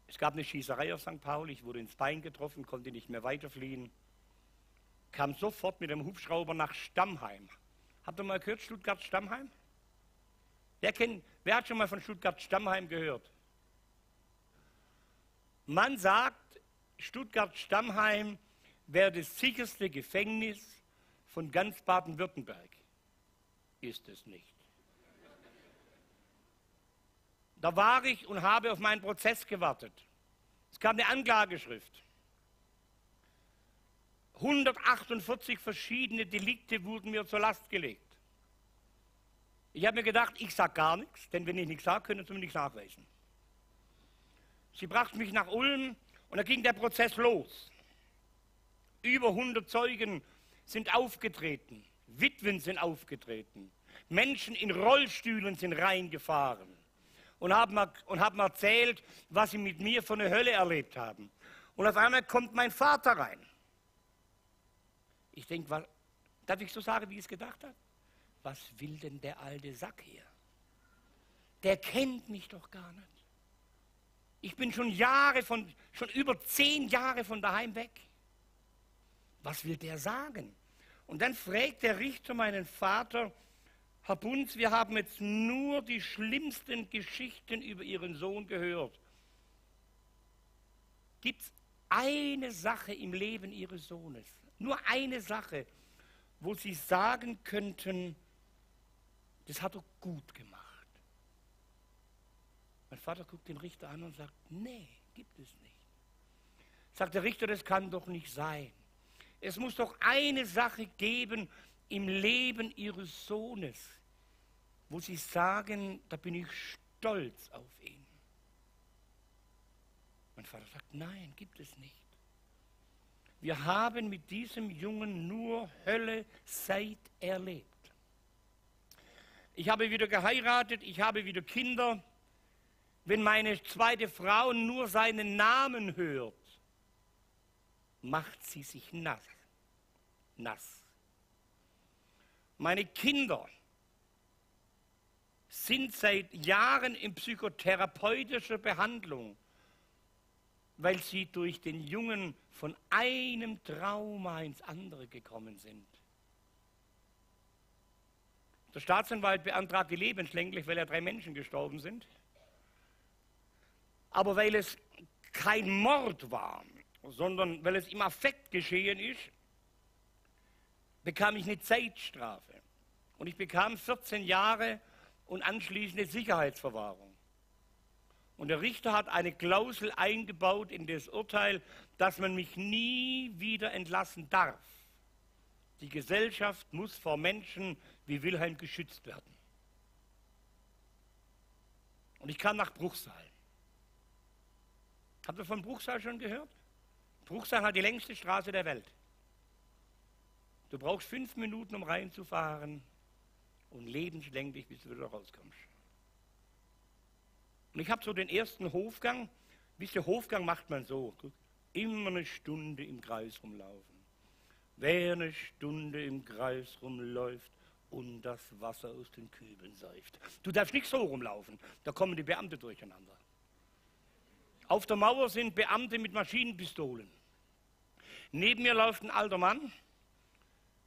A: Es gab eine Schießerei auf St. Pauli, ich wurde ins Bein getroffen, konnte nicht mehr weiterfliehen. Kam sofort mit dem Hubschrauber nach Stammheim. Habt ihr mal gehört, Stuttgart-Stammheim? Wer hat schon mal von Stuttgart-Stammheim gehört? Man sagt, Stuttgart-Stammheim wäre das sicherste Gefängnis von ganz Baden-Württemberg. Ist es nicht. Da war ich und habe auf meinen Prozess gewartet. Es kam eine Anklageschrift. 148 verschiedene Delikte wurden mir zur Last gelegt. Ich habe mir gedacht, ich sage gar nichts, denn wenn ich nichts sage, können Sie mir nichts nachweisen. Sie brachten mich nach Ulm und da ging der Prozess los. Über 100 Zeugen sind aufgetreten, Witwen sind aufgetreten, Menschen in Rollstühlen sind reingefahren und haben erzählt, was sie mit mir von der Hölle erlebt haben. Und auf einmal kommt mein Vater rein. Ich denke, darf ich so sagen, wie ich es gedacht habe? Was will denn der alte Sack hier? Der kennt mich doch gar nicht. Ich bin schon über 10 Jahre von daheim weg. Was will der sagen? Und dann fragt der Richter meinen Vater, Herr Bunz, wir haben jetzt nur die schlimmsten Geschichten über Ihren Sohn gehört. Gibt es eine Sache im Leben Ihres Sohnes, nur eine Sache, wo Sie sagen könnten, das hat er gut gemacht? Mein Vater guckt den Richter an und sagt, nee, gibt es nicht. Sagt der Richter, das kann doch nicht sein. Es muss doch eine Sache geben im Leben Ihres Sohnes, wo Sie sagen, da bin ich stolz auf ihn. Mein Vater sagt, nein, gibt es nicht. Wir haben mit diesem Jungen nur Hölle seit erlebt. Ich habe wieder geheiratet, ich habe wieder Kinder. Wenn meine zweite Frau nur seinen Namen hört, macht sie sich nass. Meine Kinder sind seit Jahren in psychotherapeutischer Behandlung, weil sie durch den Jungen von einem Trauma ins andere gekommen sind. Der Staatsanwalt beantragte lebenslänglich, weil 3 Menschen gestorben sind. Aber weil es kein Mord war, sondern weil es im Affekt geschehen ist, bekam ich eine Zeitstrafe. Und ich bekam 14 Jahre und anschließende Sicherheitsverwahrung. Und der Richter hat eine Klausel eingebaut in das Urteil, dass man mich nie wieder entlassen darf. Die Gesellschaft muss vor Menschen wie Wilhelm geschützt werden. Und ich kam nach Bruchsal. Habt ihr von Bruchsal schon gehört? Bruchsal hat die längste Straße der Welt. Du brauchst 5 Minuten, um reinzufahren und lebenslänglich, bis du wieder rauskommst. Und ich habe so den ersten Hofgang. Wisst ihr, Hofgang macht man so. Immer eine Stunde im Kreis rumlaufen. Wer eine Stunde im Kreis rumläuft und das Wasser aus den Kübeln säuft. Du darfst nicht so rumlaufen, da kommen die Beamte durcheinander. Auf der Mauer sind Beamte mit Maschinenpistolen. Neben mir läuft ein alter Mann,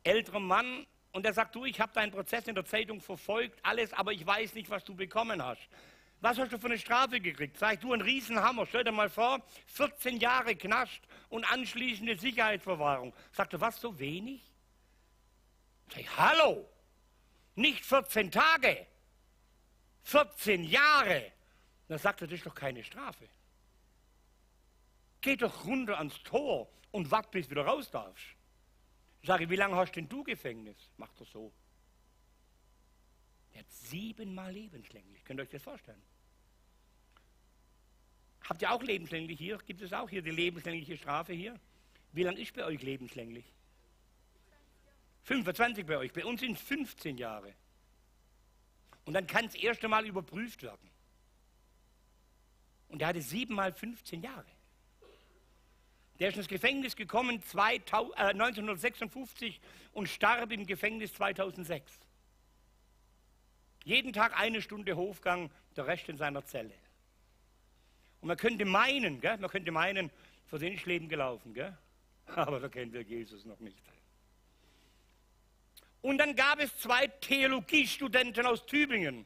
A: älterer Mann, und der sagt, du, ich habe deinen Prozess in der Zeitung verfolgt, alles, aber ich weiß nicht, was du bekommen hast. Was hast du für eine Strafe gekriegt? Sag ich, du, ein Riesenhammer, stell dir mal vor, 14 Jahre Knast und anschließende Sicherheitsverwahrung. Sagt er, was, so wenig? Sag ich, hallo, nicht 14 Tage, 14 Jahre. Dann sagt er, das ist doch keine Strafe. Geh doch runter ans Tor und wart, bis du wieder raus darfst. Sag ich, wie lange hast denn du Gefängnis? Macht er so. Er hat 7-mal lebenslänglich. Könnt ihr euch das vorstellen? Habt ihr auch lebenslänglich hier? Gibt es auch hier die lebenslängliche Strafe hier? Wie lange ist bei euch lebenslänglich? 25 bei euch. Bei uns sind es 15 Jahre. Und dann kann es erst einmal überprüft werden. Und er hatte 7-mal 15 Jahre. Der ist ins Gefängnis gekommen 1956 und starb im Gefängnis 2006. Jeden Tag 1 Stunde Hofgang, der Rest in seiner Zelle. Und Und man könnte meinen, für den ist Leben gelaufen, gell? Aber da kennen wir Jesus noch nicht. Und dann gab es 2 Theologiestudenten aus Tübingen.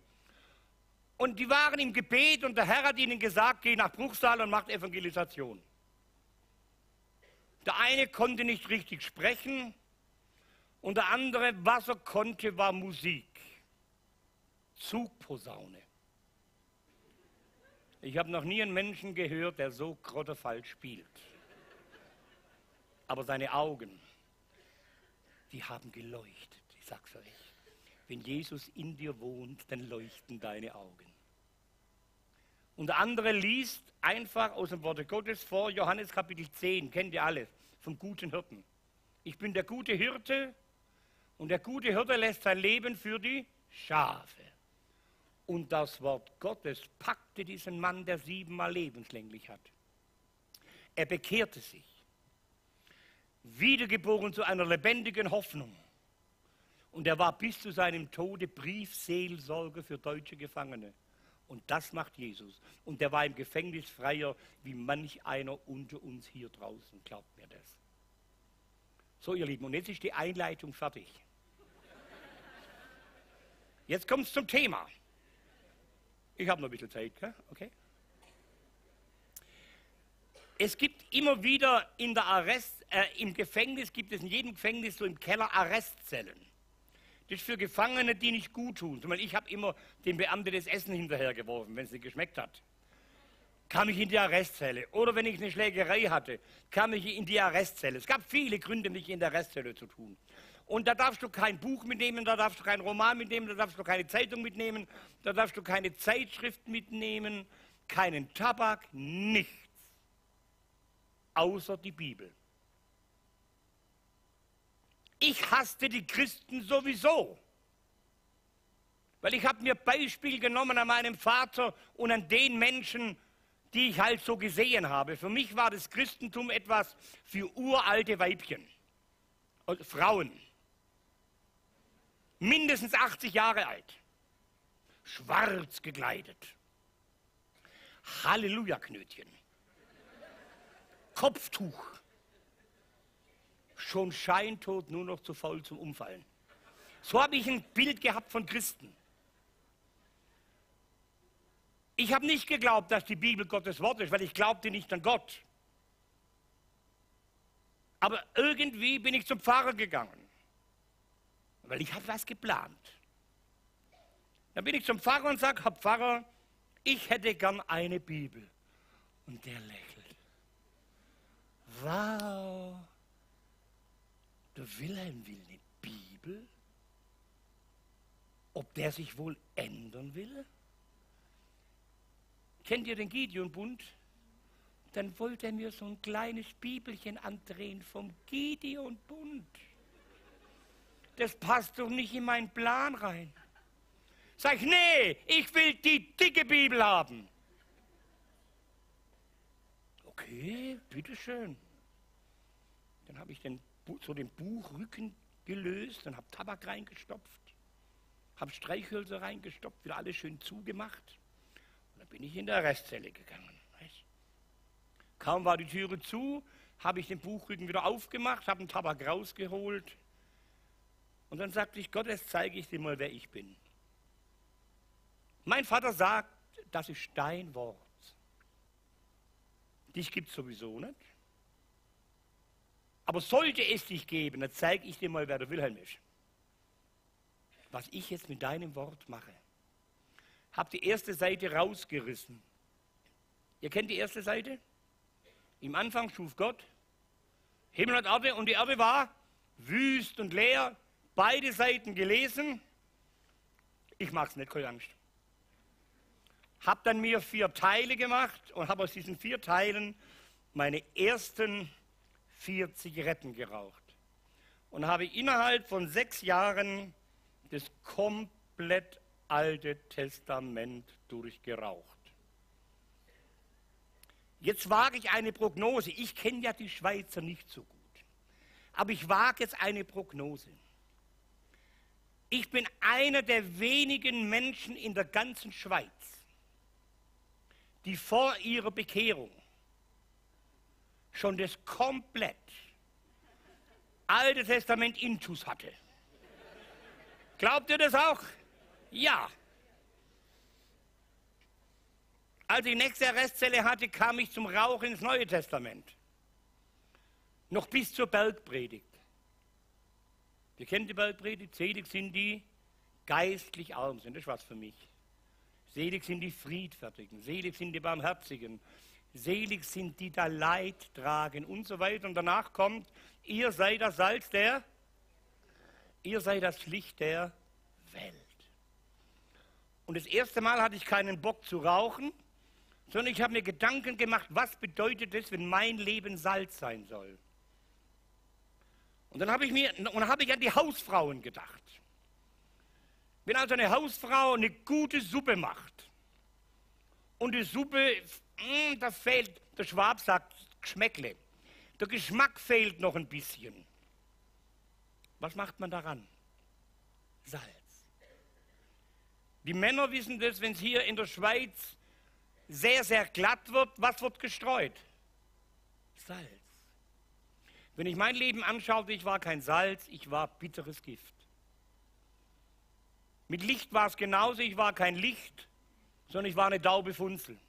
A: Und die waren im Gebet und der Herr hat ihnen gesagt, geh nach Bruchsal und macht Evangelisation. Der eine konnte nicht richtig sprechen und der andere, was er konnte, war Musik. Zugposaune. Ich habe noch nie einen Menschen gehört, der so grottenfalsch spielt. Aber seine Augen, die haben geleuchtet. Ich sag's euch. Wenn Jesus in dir wohnt, dann leuchten deine Augen. Und der andere liest einfach aus dem Wort Gottes vor, Johannes Kapitel 10, kennt ihr alle, vom guten Hirten. Ich bin der gute Hirte und der gute Hirte lässt sein Leben für die Schafe. Und das Wort Gottes packte diesen Mann, der 7-mal lebenslänglich hat. Er bekehrte sich, wiedergeboren zu einer lebendigen Hoffnung. Und er war bis zu seinem Tode Briefseelsorger für deutsche Gefangene. Und das macht Jesus. Und der war im Gefängnis freier wie manch einer unter uns hier draußen. Glaubt mir das. So, ihr Lieben, und jetzt ist die Einleitung fertig. Jetzt kommt es zum Thema. Ich habe noch ein bisschen Zeit, okay? Es gibt immer wieder im Gefängnis, gibt es in jedem Gefängnis so im Keller Arrestzellen. Das ist für Gefangene, die nicht gut tun. Zum Beispiel, ich habe immer dem Beamten das Essen hinterhergeworfen, wenn es nicht geschmeckt hat. Kam ich in die Arrestzelle. Oder wenn ich eine Schlägerei hatte, kam ich in die Arrestzelle. Es gab viele Gründe, mich in der Arrestzelle zu tun. Und da darfst du kein Buch mitnehmen, da darfst du keinen Roman mitnehmen, da darfst du keine Zeitung mitnehmen, da darfst du keine Zeitschrift mitnehmen, keinen Tabak, nichts. Außer die Bibel. Ich hasste die Christen sowieso, weil ich habe mir Beispiel genommen an meinem Vater und an den Menschen, die ich halt so gesehen habe. Für mich war das Christentum etwas für uralte Weibchen und Frauen, mindestens 80 Jahre alt, schwarz gekleidet, Halleluja-Knötchen, Kopftuch. Schon scheintot, nur noch zu faul zum Umfallen. So habe ich ein Bild gehabt von Christen. Ich habe nicht geglaubt, dass die Bibel Gottes Wort ist, weil ich glaubte nicht an Gott. Aber irgendwie bin ich zum Pfarrer gegangen, weil ich habe was geplant. Dann bin ich zum Pfarrer und sage, Herr Pfarrer, ich hätte gern eine Bibel. Und der lächelt. Wow. Der Wilhelm will eine Bibel? Ob der sich wohl ändern will? Kennt ihr den Gideon-Bund? Dann wollte er mir so ein kleines Bibelchen andrehen vom Gideon-Bund. Das passt doch nicht in meinen Plan rein. Sag ich, nee, ich will die dicke Bibel haben. Okay, bitteschön. Dann habe ich den Buchrücken gelöst und habe Tabak reingestopft, habe Streichhölzer reingestopft, wieder alles schön zugemacht. Und dann bin ich in die Arrestzelle gegangen. Weißt? Kaum war die Türe zu, habe ich den Buchrücken wieder aufgemacht, habe den Tabak rausgeholt. Und dann sagte ich, Gott, jetzt zeige ich dir mal, wer ich bin. Mein Vater sagt, das ist dein Wort. Dich gibt es sowieso nicht. Aber sollte es dich geben, dann zeige ich dir mal, wer der Wilhelm ist. Was ich jetzt mit deinem Wort mache. Habe die erste Seite rausgerissen. Ihr kennt die erste Seite? Im Anfang schuf Gott Himmel und Erde und die Erde war wüst und leer. Beide Seiten gelesen. Ich mag es nicht, keine Angst. Habe dann mir 4 Teile gemacht und habe aus diesen 4 Teilen meine ersten 4 Zigaretten geraucht und habe innerhalb von 6 Jahren das komplett Alte Testament durchgeraucht. Jetzt wage ich eine Prognose. Ich kenne ja die Schweizer nicht so gut, aber ich wage jetzt eine Prognose. Ich bin einer der wenigen Menschen in der ganzen Schweiz, die vor ihrer Bekehrung schon das komplett Alte Testament intus hatte. Glaubt ihr das auch? Ja. Als ich die nächste Arrestzelle hatte, kam ich zum Rauchen ins Neue Testament. Noch bis zur Bergpredigt. Ihr kennt die Bergpredigt? Selig sind die geistlich arm sind. Das ist was für mich. Selig sind die Friedfertigen. Selig sind die Barmherzigen. Selig sind die, da Leid tragen und so weiter. Und danach kommt, ihr seid das Salz ihr seid das Licht der Welt. Und das erste Mal hatte ich keinen Bock zu rauchen, sondern ich habe mir Gedanken gemacht, was bedeutet es, wenn mein Leben Salz sein soll. Und dann habe ich an die Hausfrauen gedacht. Wenn also eine Hausfrau eine gute Suppe macht und die Suppe, da fehlt, der Schwab sagt Geschmäckle, der Geschmack fehlt noch ein bisschen. Was macht man daran? Salz. Die Männer wissen das, wenn es hier in der Schweiz sehr, sehr glatt wird, was wird gestreut? Salz. Wenn ich mein Leben anschaute, ich war kein Salz, ich war bitteres Gift. Mit Licht war es genauso, ich war kein Licht, sondern ich war eine taube Funzel.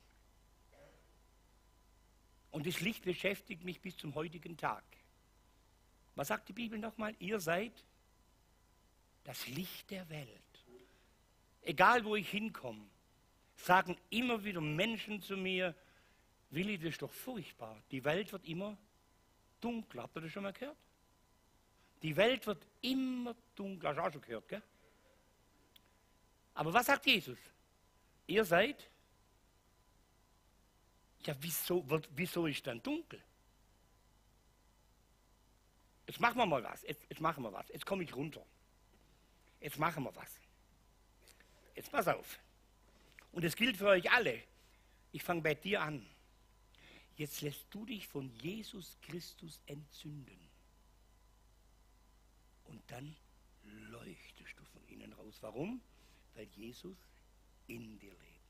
A: Und das Licht beschäftigt mich bis zum heutigen Tag. Was sagt die Bibel nochmal? Ihr seid das Licht der Welt. Egal wo ich hinkomme, sagen immer wieder Menschen zu mir, Willi, das ist doch furchtbar. Die Welt wird immer dunkler. Habt ihr das schon mal gehört? Die Welt wird immer dunkler. Hast du auch schon gehört, gell? Aber was sagt Jesus? Ihr seid? Ja, wieso ist dann dunkel? Jetzt machen wir mal was. Jetzt machen wir was. Jetzt komme ich runter. Jetzt machen wir was. Jetzt pass auf. Und es gilt für euch alle. Ich fange bei dir an. Jetzt lässt du dich von Jesus Christus entzünden. Und dann leuchtest du von innen raus. Warum? Weil Jesus in dir lebt.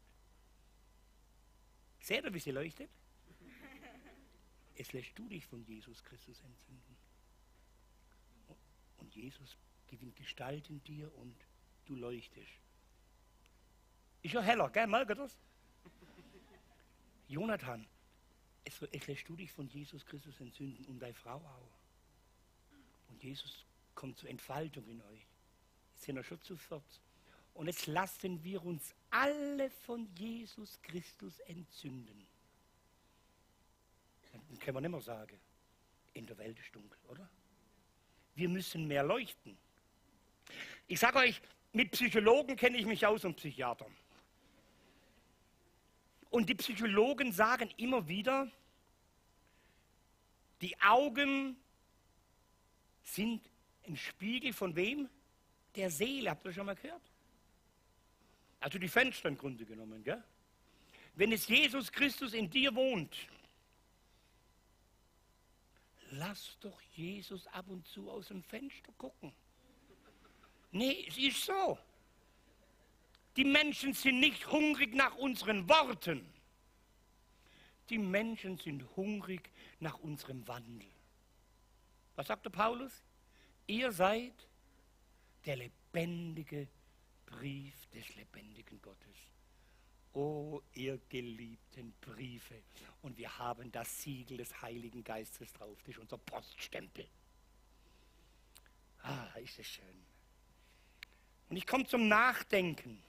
A: Seht ihr, wie sie leuchtet? Jetzt lässt du dich von Jesus Christus entzünden. Und Jesus gewinnt Gestalt in dir und du leuchtest. Ist ja heller, gell? Merkt ihr das? Jonathan, es lässt du dich von Jesus Christus entzünden und deine Frau auch. Und Jesus kommt zur Entfaltung in euch. Jetzt sind wir schon zu viert. Und jetzt lassen wir uns alle von Jesus Christus entzünden. Dann können wir nicht mehr sagen, in der Welt ist dunkel, oder? Wir müssen mehr leuchten. Ich sage euch, mit Psychologen kenne ich mich aus und Psychiatern. Und die Psychologen sagen immer wieder, die Augen sind ein Spiegel von wem? Der Seele. Habt ihr das schon mal gehört? Also die Fenster im Grunde genommen, gell? Wenn es Jesus Christus in dir wohnt, lass doch Jesus ab und zu aus dem Fenster gucken. Nee, es ist so. Die Menschen sind nicht hungrig nach unseren Worten. Die Menschen sind hungrig nach unserem Wandel. Was sagt der Paulus? Ihr seid der lebendige Brief des lebendigen Gottes. Oh, ihr geliebten Briefe. Und wir haben das Siegel des Heiligen Geistes drauf. Das ist unser Poststempel. Ah, ist das schön. Und ich komme zum Nachdenken.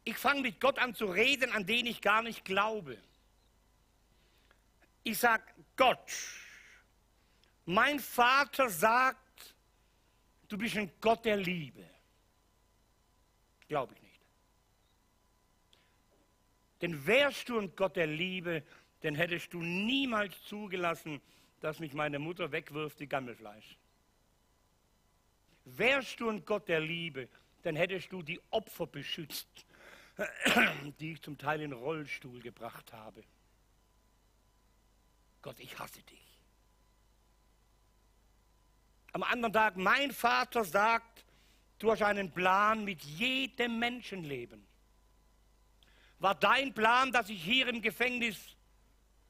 A: Ich fange mit Gott an zu reden, an den ich gar nicht glaube. Ich sage, Gott, mein Vater sagt, du bist ein Gott der Liebe. Glaube ich nicht. Denn wärst du ein Gott der Liebe, dann hättest du niemals zugelassen, dass mich meine Mutter wegwirft wie Gammelfleisch. Wärst du ein Gott der Liebe, dann hättest du die Opfer beschützt, die ich zum Teil in den Rollstuhl gebracht habe. Gott, ich hasse dich. Am anderen Tag, mein Vater sagt, du hast einen Plan mit jedem Menschenleben. War dein Plan, dass ich hier im Gefängnis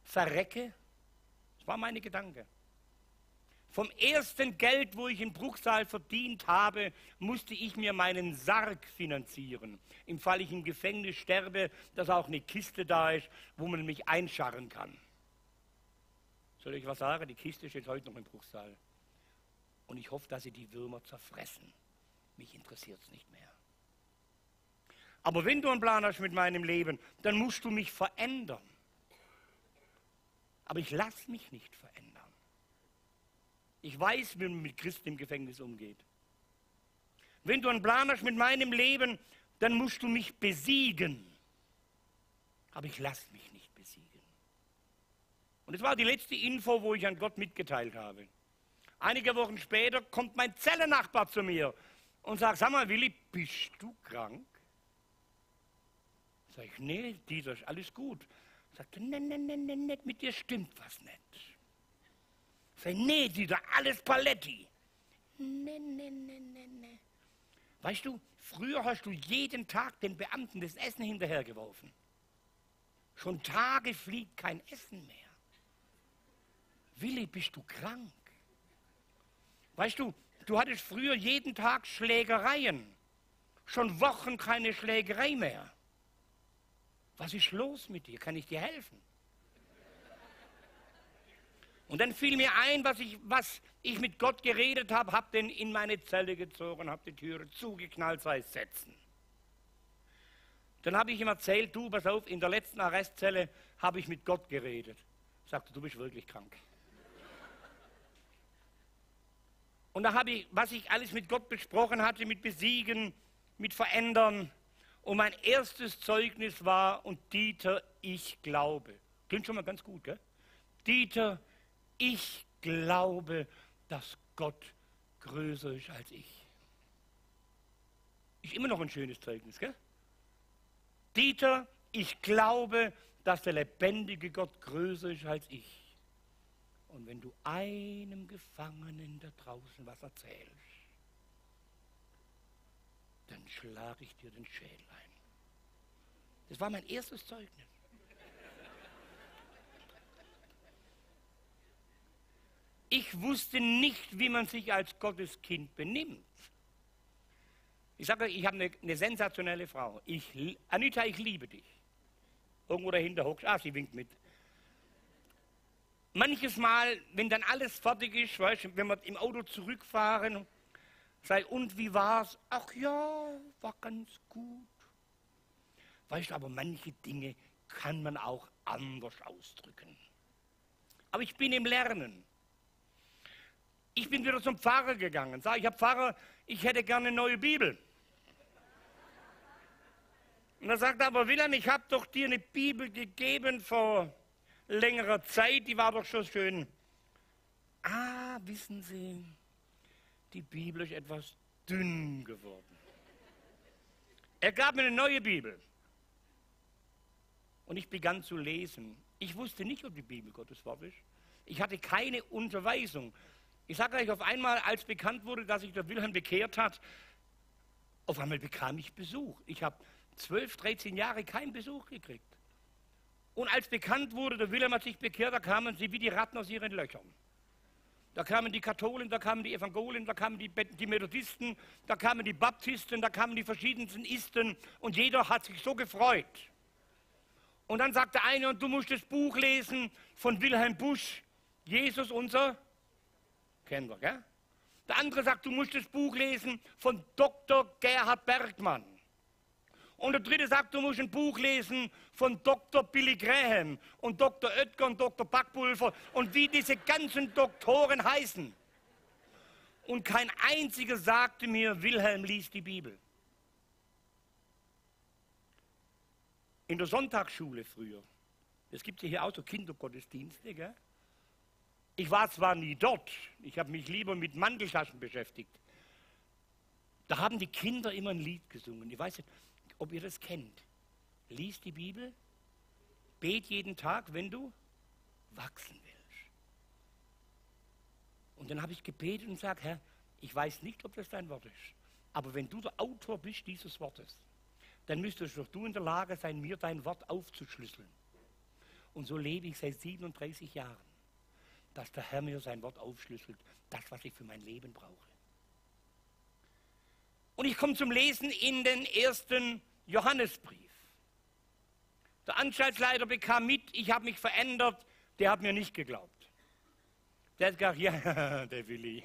A: verrecke? Das war meine Gedanke. Vom ersten Geld, wo ich in Bruchsal verdient habe, musste ich mir meinen Sarg finanzieren. Im Fall ich im Gefängnis sterbe, dass auch eine Kiste da ist, wo man mich einscharren kann. Soll ich was sagen? Die Kiste steht heute noch in Bruchsal. Und ich hoffe, dass sie die Würmer zerfressen. Mich interessiert es nicht mehr. Aber wenn du einen Plan hast mit meinem Leben, dann musst du mich verändern. Aber ich lasse mich nicht verändern. Ich weiß, wie man mit Christen im Gefängnis umgeht. Wenn du einen Plan hast mit meinem Leben, dann musst du mich besiegen. Aber ich lasse mich nicht besiegen. Und das war die letzte Info, wo ich an Gott mitgeteilt habe. Einige Wochen später kommt mein Zellennachbar zu mir und sagt, sag mal, Willi, bist du krank? Sag ich, nee, Dieter, ist alles gut. Sagt er, nee, mit dir stimmt was nicht. Sag ich, nee, Dieter, alles Paletti. Nee. Weißt du, früher hast du jeden Tag den Beamten das Essen hinterhergeworfen. Schon Tage fliegt kein Essen mehr. Willi, bist du krank? Weißt du, du hattest früher jeden Tag Schlägereien. Schon Wochen keine Schlägerei mehr. Was ist los mit dir? Kann ich dir helfen? Und dann fiel mir ein, was ich mit Gott geredet habe, habe den in meine Zelle gezogen, habe die Türe zugeknallt, sei setzen. Dann habe ich ihm erzählt, du, pass auf, in der letzten Arrestzelle habe ich mit Gott geredet. Sagte, du bist wirklich krank. Und da habe ich, was ich alles mit Gott besprochen hatte, mit Besiegen, mit Verändern. Und mein erstes Zeugnis war, und Dieter, ich glaube. Klingt schon mal ganz gut, gell? Dieter, ich glaube, dass Gott größer ist als ich. Ist immer noch ein schönes Zeugnis, gell? Dieter, ich glaube, dass der lebendige Gott größer ist als ich. Und wenn du einem Gefangenen da draußen was erzählst, dann schlage ich dir den Schädel ein. Das war mein erstes Zeugnis. Ich wusste nicht, wie man sich als Gotteskind benimmt. Ich sage euch, ich habe eine sensationelle Frau. Anita, ich liebe dich. Irgendwo dahinter hockt, sie winkt mit. Manches Mal, wenn dann alles fertig ist, weißt du, wenn wir im Auto zurückfahren, sei, und wie war's? Ach ja, war ganz gut. Weißt du, aber manche Dinge kann man auch anders ausdrücken. Aber ich bin im Lernen. Ich bin wieder zum Pfarrer gegangen. Sag ich, Herr Pfarrer, ich hätte gerne eine neue Bibel. Und er sagt aber, Wilhelm, ich habe doch dir eine Bibel gegeben vor längerer Zeit, die war doch schon schön. Wissen Sie, die Bibel ist etwas dünn geworden. Er gab mir eine neue Bibel. Und ich begann zu lesen. Ich wusste nicht, ob die Bibel Gottes Wort ist. Ich hatte keine Unterweisung. Ich sage euch, auf einmal, als bekannt wurde, dass sich der Wilhelm bekehrt hat, auf einmal bekam ich Besuch. Ich habe 12, 13 Jahre keinen Besuch gekriegt. Und als bekannt wurde, der Wilhelm hat sich bekehrt, da kamen sie wie die Ratten aus ihren Löchern. Da kamen die Katholen, da kamen die Evangelien, da kamen die Methodisten, da kamen die Baptisten, da kamen die verschiedensten Isten und jeder hat sich so gefreut. Und dann sagte einer, und du musst das Buch lesen von Wilhelm Busch, Jesus unser, kennen wir, gell? Der andere sagt, du musst das Buch lesen von Dr. Gerhard Bergmann. Und der dritte sagt, du musst ein Buch lesen von Dr. Billy Graham und Dr. Oetker und Dr. Backpulver und wie diese ganzen Doktoren heißen. Und kein einziger sagte mir, Wilhelm liest die Bibel. In der Sonntagsschule früher, es gibt ja hier auch so Kindergottesdienste, gell? Ich war zwar nie dort, ich habe mich lieber mit Mandeltaschen beschäftigt. Da haben die Kinder immer ein Lied gesungen. Ich weiß nicht, ob ihr das kennt. Lies die Bibel, bet jeden Tag, wenn du wachsen willst. Und dann habe ich gebetet und gesagt, Herr, ich weiß nicht, ob das dein Wort ist, aber wenn du der Autor bist dieses Wortes, dann müsstest doch du in der Lage sein, mir dein Wort aufzuschlüsseln. Und so lebe ich seit 37 Jahren, dass der Herr mir sein Wort aufschlüsselt, das, was ich für mein Leben brauche. Und ich komme zum Lesen in den 1. Johannesbrief. Der Anstaltsleiter bekam mit, ich habe mich verändert, der hat mir nicht geglaubt. Der hat gesagt, ja, der Willi.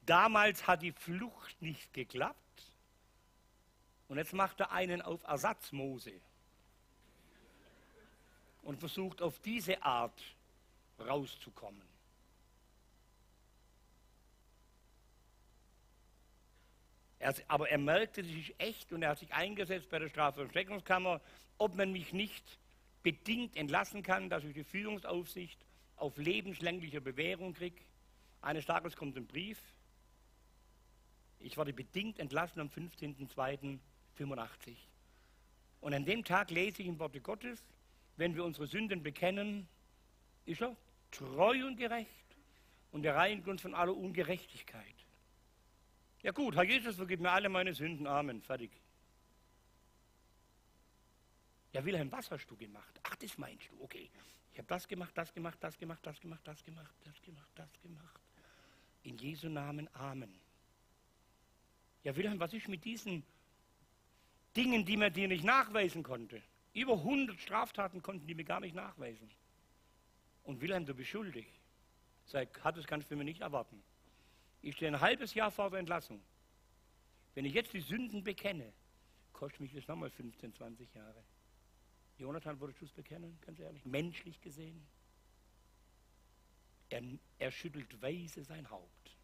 A: Damals hat die Flucht nicht geklappt und jetzt macht er einen auf Ersatzmose und versucht auf diese Art rauszukommen. Aber er merkte sich echt und er hat sich eingesetzt bei der Strafvollstreckungskammer, ob man mich nicht bedingt entlassen kann, dass ich die Führungsaufsicht auf lebenslängliche Bewährung kriege. Eines Tages kommt ein Brief. Ich wurde bedingt entlassen am 15.02.85. Und an dem Tag lese ich im Worte Gottes, wenn wir unsere Sünden bekennen, ist er treu und gerecht und er reinigt uns von aller Ungerechtigkeit. Ja gut, Herr Jesus, vergib mir alle meine Sünden, Amen, fertig. Ja Wilhelm, was hast du gemacht? Ach, das meinst du, okay. Ich habe das gemacht, das gemacht, das gemacht, das gemacht, das gemacht, das gemacht, das gemacht. In Jesu Namen, Amen. Ja Wilhelm, was ist mit diesen Dingen, die man dir nicht nachweisen konnte? Über 100 Straftaten konnten die mir gar nicht nachweisen. Und Wilhelm, du bist schuldig. Sag, das kannst du mir nicht erwarten. Ich stehe ein halbes Jahr vor der Entlassung. Wenn ich jetzt die Sünden bekenne, kostet mich das nochmal 15, 20 Jahre. Jonathan, würdest du es bekennen, ganz ehrlich? Menschlich gesehen? Er schüttelt weise sein Haupt.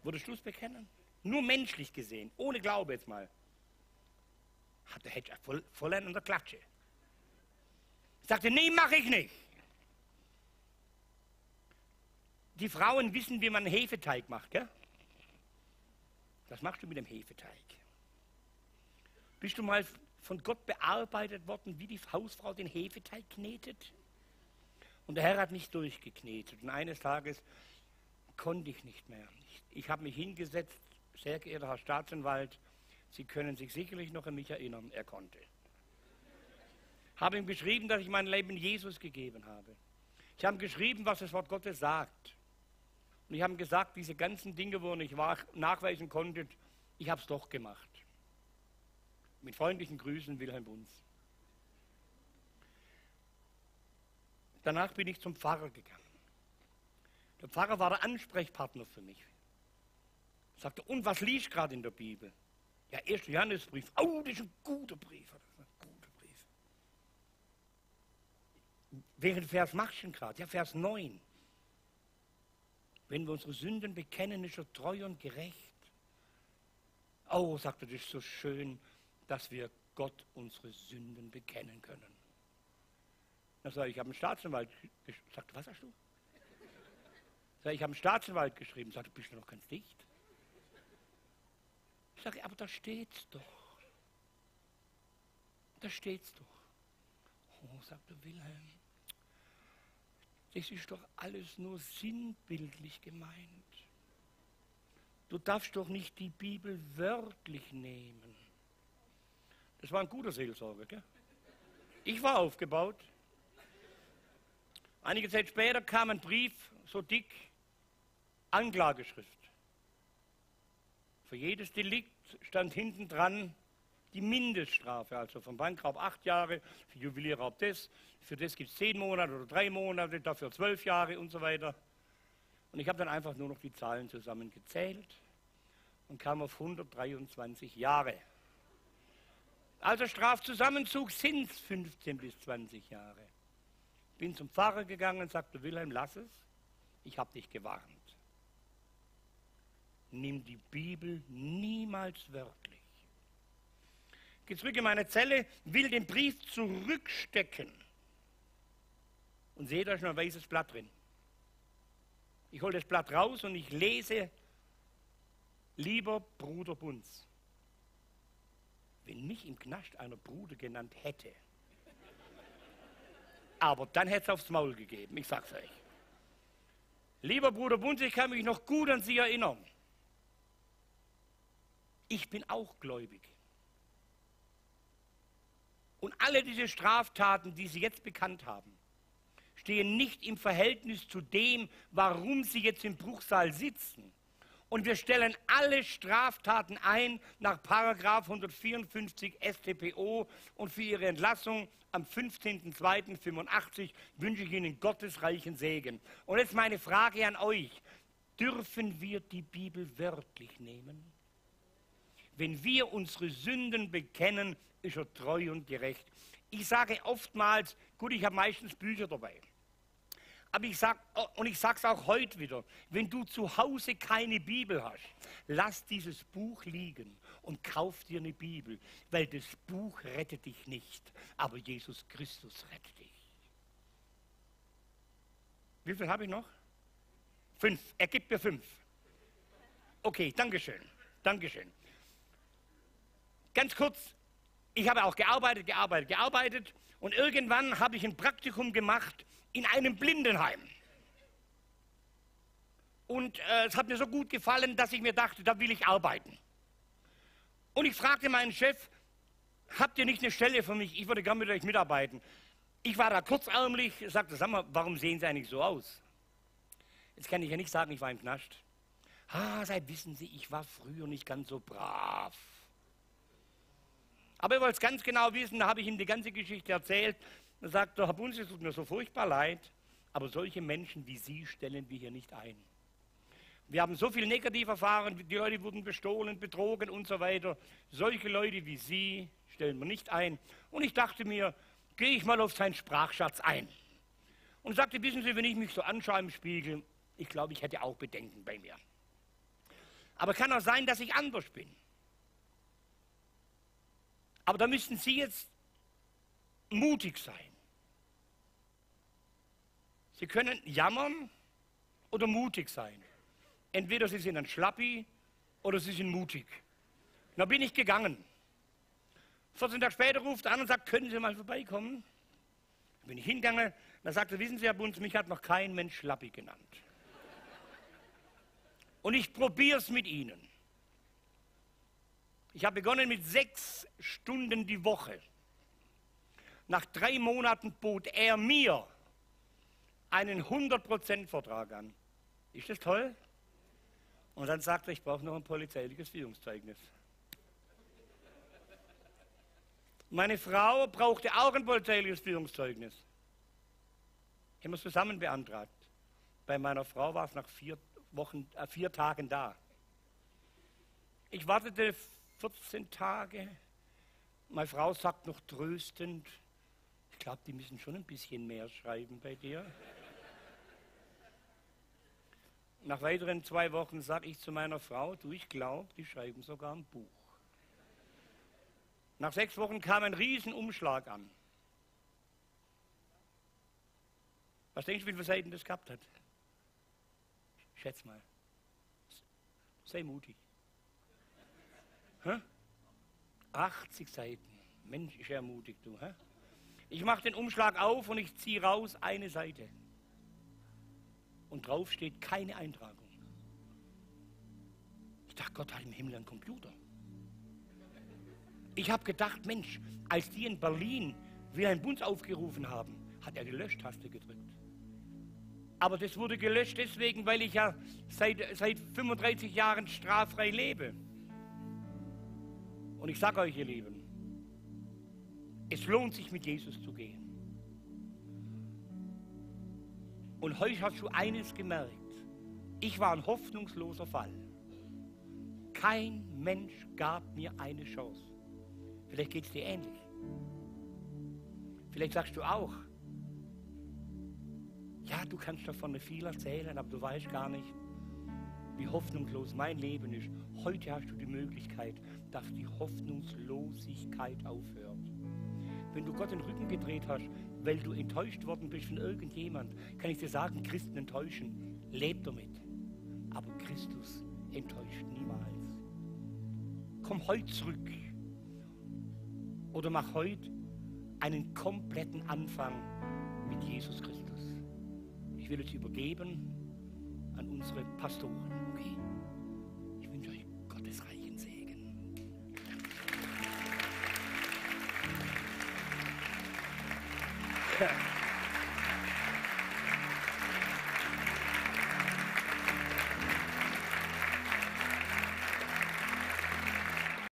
A: Würdest du es bekennen? Nur menschlich gesehen, ohne Glaube jetzt mal. Der hätte voll an der Klatsche. Ich sagte, nee, mache ich nicht. Die Frauen wissen, wie man einen Hefeteig macht, gell? Das machst du mit dem Hefeteig. Bist du mal von Gott bearbeitet worden, wie die Hausfrau den Hefeteig knetet? Und der Herr hat mich durchgeknetet. Und eines Tages konnte ich nicht mehr. Ich habe mich hingesetzt, sehr geehrter Herr Staatsanwalt, Sie können sich sicherlich noch an mich erinnern, er konnte. Habe ihm geschrieben, dass ich mein Leben Jesus gegeben habe. Ich habe geschrieben, was das Wort Gottes sagt. Und ich habe gesagt, diese ganzen Dinge, wo ihr nicht nachweisen konntet, ich habe es doch gemacht. Mit freundlichen Grüßen, Wilhelm Bunz. Danach bin ich zum Pfarrer gegangen. Der Pfarrer war der Ansprechpartner für mich. Er sagte, und was liest gerade in der Bibel? Ja, 1. Johannesbrief. Oh, das ist ein guter Brief. Welchen Vers machst du denn gerade? Ja, Vers 9. Wenn wir unsere Sünden bekennen, ist er treu und gerecht. Oh, sagt er, das ist so schön, dass wir Gott unsere Sünden bekennen können. Dann sage ich, ich habe einen Staatsanwalt geschrieben. Sagt, was hast du? Sag, ich habe einen Staatsanwalt geschrieben. Sagt, bist du noch ganz dicht? Ich sage, aber da steht's doch. Da steht's doch. Oh, sagte Wilhelm, das ist doch alles nur sinnbildlich gemeint. Du darfst doch nicht die Bibel wörtlich nehmen. Das war ein guter Seelsorger, gell? Ich war aufgebaut. Einige Zeit später kam ein Brief, so dick, Anklageschrift. Für jedes Delikt stand hinten dran die Mindeststrafe, also vom Bankraub 8 Jahre, für Juwelierraub das, für das gibt es 10 Monate oder 3 Monate, dafür 12 Jahre und so weiter. Und ich habe dann einfach nur noch die Zahlen zusammengezählt und kam auf 123 Jahre. Also Strafzusammenzug sind es 15 bis 20 Jahre. Bin zum Pfarrer gegangen und sagte, Wilhelm, lass es, ich habe dich gewarnt. Nimm die Bibel niemals wörtlich. Gehe zurück in meine Zelle, will den Brief zurückstecken und sehe, da ist noch ein weißes Blatt drin. Ich hole das Blatt raus und ich lese, lieber Bruder Bunz, wenn mich im Knast einer Bruder genannt hätte, aber dann hätte es aufs Maul gegeben, ich sag's euch. Lieber Bruder Bunz, ich kann mich noch gut an Sie erinnern. Ich bin auch gläubig. Und alle diese Straftaten, die Sie jetzt bekannt haben, stehen nicht im Verhältnis zu dem, warum Sie jetzt im Bruchsal sitzen. Und wir stellen alle Straftaten ein nach Paragraph 154 StPO und für Ihre Entlassung am 15.02.85 wünsche ich Ihnen Gottes reichen Segen. Und jetzt meine Frage an euch. Dürfen wir die Bibel wörtlich nehmen? Wenn wir unsere Sünden bekennen, ist er treu und gerecht. Ich sage oftmals, gut, ich habe meistens Bücher dabei. Aber ich sage es auch heute wieder, wenn du zu Hause keine Bibel hast, lass dieses Buch liegen und kauf dir eine Bibel, weil das Buch rettet dich nicht, aber Jesus Christus rettet dich. Wie viel habe ich noch? 5. Er gibt mir 5. Okay, Dankeschön. Dankeschön. Ganz kurz, ich habe auch gearbeitet und irgendwann habe ich ein Praktikum gemacht in einem Blindenheim. Und es hat mir so gut gefallen, dass ich mir dachte, da will ich arbeiten. Und ich fragte meinen Chef, habt ihr nicht eine Stelle für mich? Ich würde gerne mit euch mitarbeiten. Ich war da kurzärmlich, sagte, sag mal, warum sehen Sie eigentlich so aus? Jetzt kann ich ja nicht sagen, ich war im Knast. Wissen Sie, ich war früher nicht ganz so brav. Aber ihr wollt es ganz genau wissen, da habe ich ihm die ganze Geschichte erzählt. Da sagt er, Herr Bunz, es tut mir so furchtbar leid, aber solche Menschen wie Sie stellen wir hier nicht ein. Wir haben so viel negativ erfahren, die Leute wurden bestohlen, betrogen und so weiter. Solche Leute wie Sie stellen wir nicht ein. Und ich dachte mir, gehe ich mal auf seinen Sprachschatz ein. Und sagte, wissen Sie, wenn ich mich so anschaue im Spiegel, ich glaube, ich hätte auch Bedenken bei mir. Aber kann auch sein, dass ich anders bin. Aber da müssten Sie jetzt mutig sein. Sie können jammern oder mutig sein. Entweder Sie sind ein Schlappi oder Sie sind mutig. Da bin ich gegangen. 14 Tage später ruft er an und sagt, können Sie mal vorbeikommen? Da bin ich hingegangen. Da sagte er, wissen Sie, Herr Bunz, mich hat noch kein Mensch Schlappi genannt. Und ich probiere es mit Ihnen. Ich habe begonnen mit 6 Stunden die Woche. Nach 3 Monaten bot er mir einen 100%-Vertrag an. Ist das toll? Und dann sagte er, ich brauche noch ein polizeiliches Führungszeugnis. Meine Frau brauchte auch ein polizeiliches Führungszeugnis. Haben wir es zusammen beantragt. Bei meiner Frau war es nach 4 Tagen da. Ich wartete 14 Tage. Meine Frau sagt noch tröstend, ich glaube, die müssen schon ein bisschen mehr schreiben bei dir. Nach weiteren 2 Wochen sage ich zu meiner Frau, du, ich glaube, die schreiben sogar ein Buch. Nach 6 Wochen kam ein Riesenumschlag an. Was denkst du, wie viele Seiten das gehabt hat? Schätz mal. Sei mutig. 80 Seiten. Mensch, ist ja mutig, du. Ich mache den Umschlag auf und ich ziehe raus eine Seite. Und drauf steht keine Eintragung. Ich dachte, Gott hat im Himmel einen Computer. Ich habe gedacht, Mensch, als die in Berlin wieder einen Bund aufgerufen haben, hat er die Löschtaste gedrückt. Aber das wurde gelöscht deswegen, weil ich ja seit 35 Jahren straffrei lebe. Und ich sage euch, ihr Lieben, es lohnt sich, mit Jesus zu gehen. Und heute hast du eines gemerkt. Ich war ein hoffnungsloser Fall. Kein Mensch gab mir eine Chance. Vielleicht geht es dir ähnlich. Vielleicht sagst du auch, ja, du kannst davon viel erzählen, aber du weißt gar nicht, wie hoffnungslos mein Leben ist. Heute hast du die Möglichkeit, dass die Hoffnungslosigkeit aufhört. Wenn du Gott den Rücken gedreht hast, weil du enttäuscht worden bist von irgendjemand, kann ich dir sagen, Christen enttäuschen. Lebt damit. Aber Christus enttäuscht niemals. Komm heute zurück. Oder mach heute einen kompletten Anfang mit Jesus Christus. Ich will es übergeben an unsere Pastoren. Okay? Ich wünsche euch Gottes reichen Segen.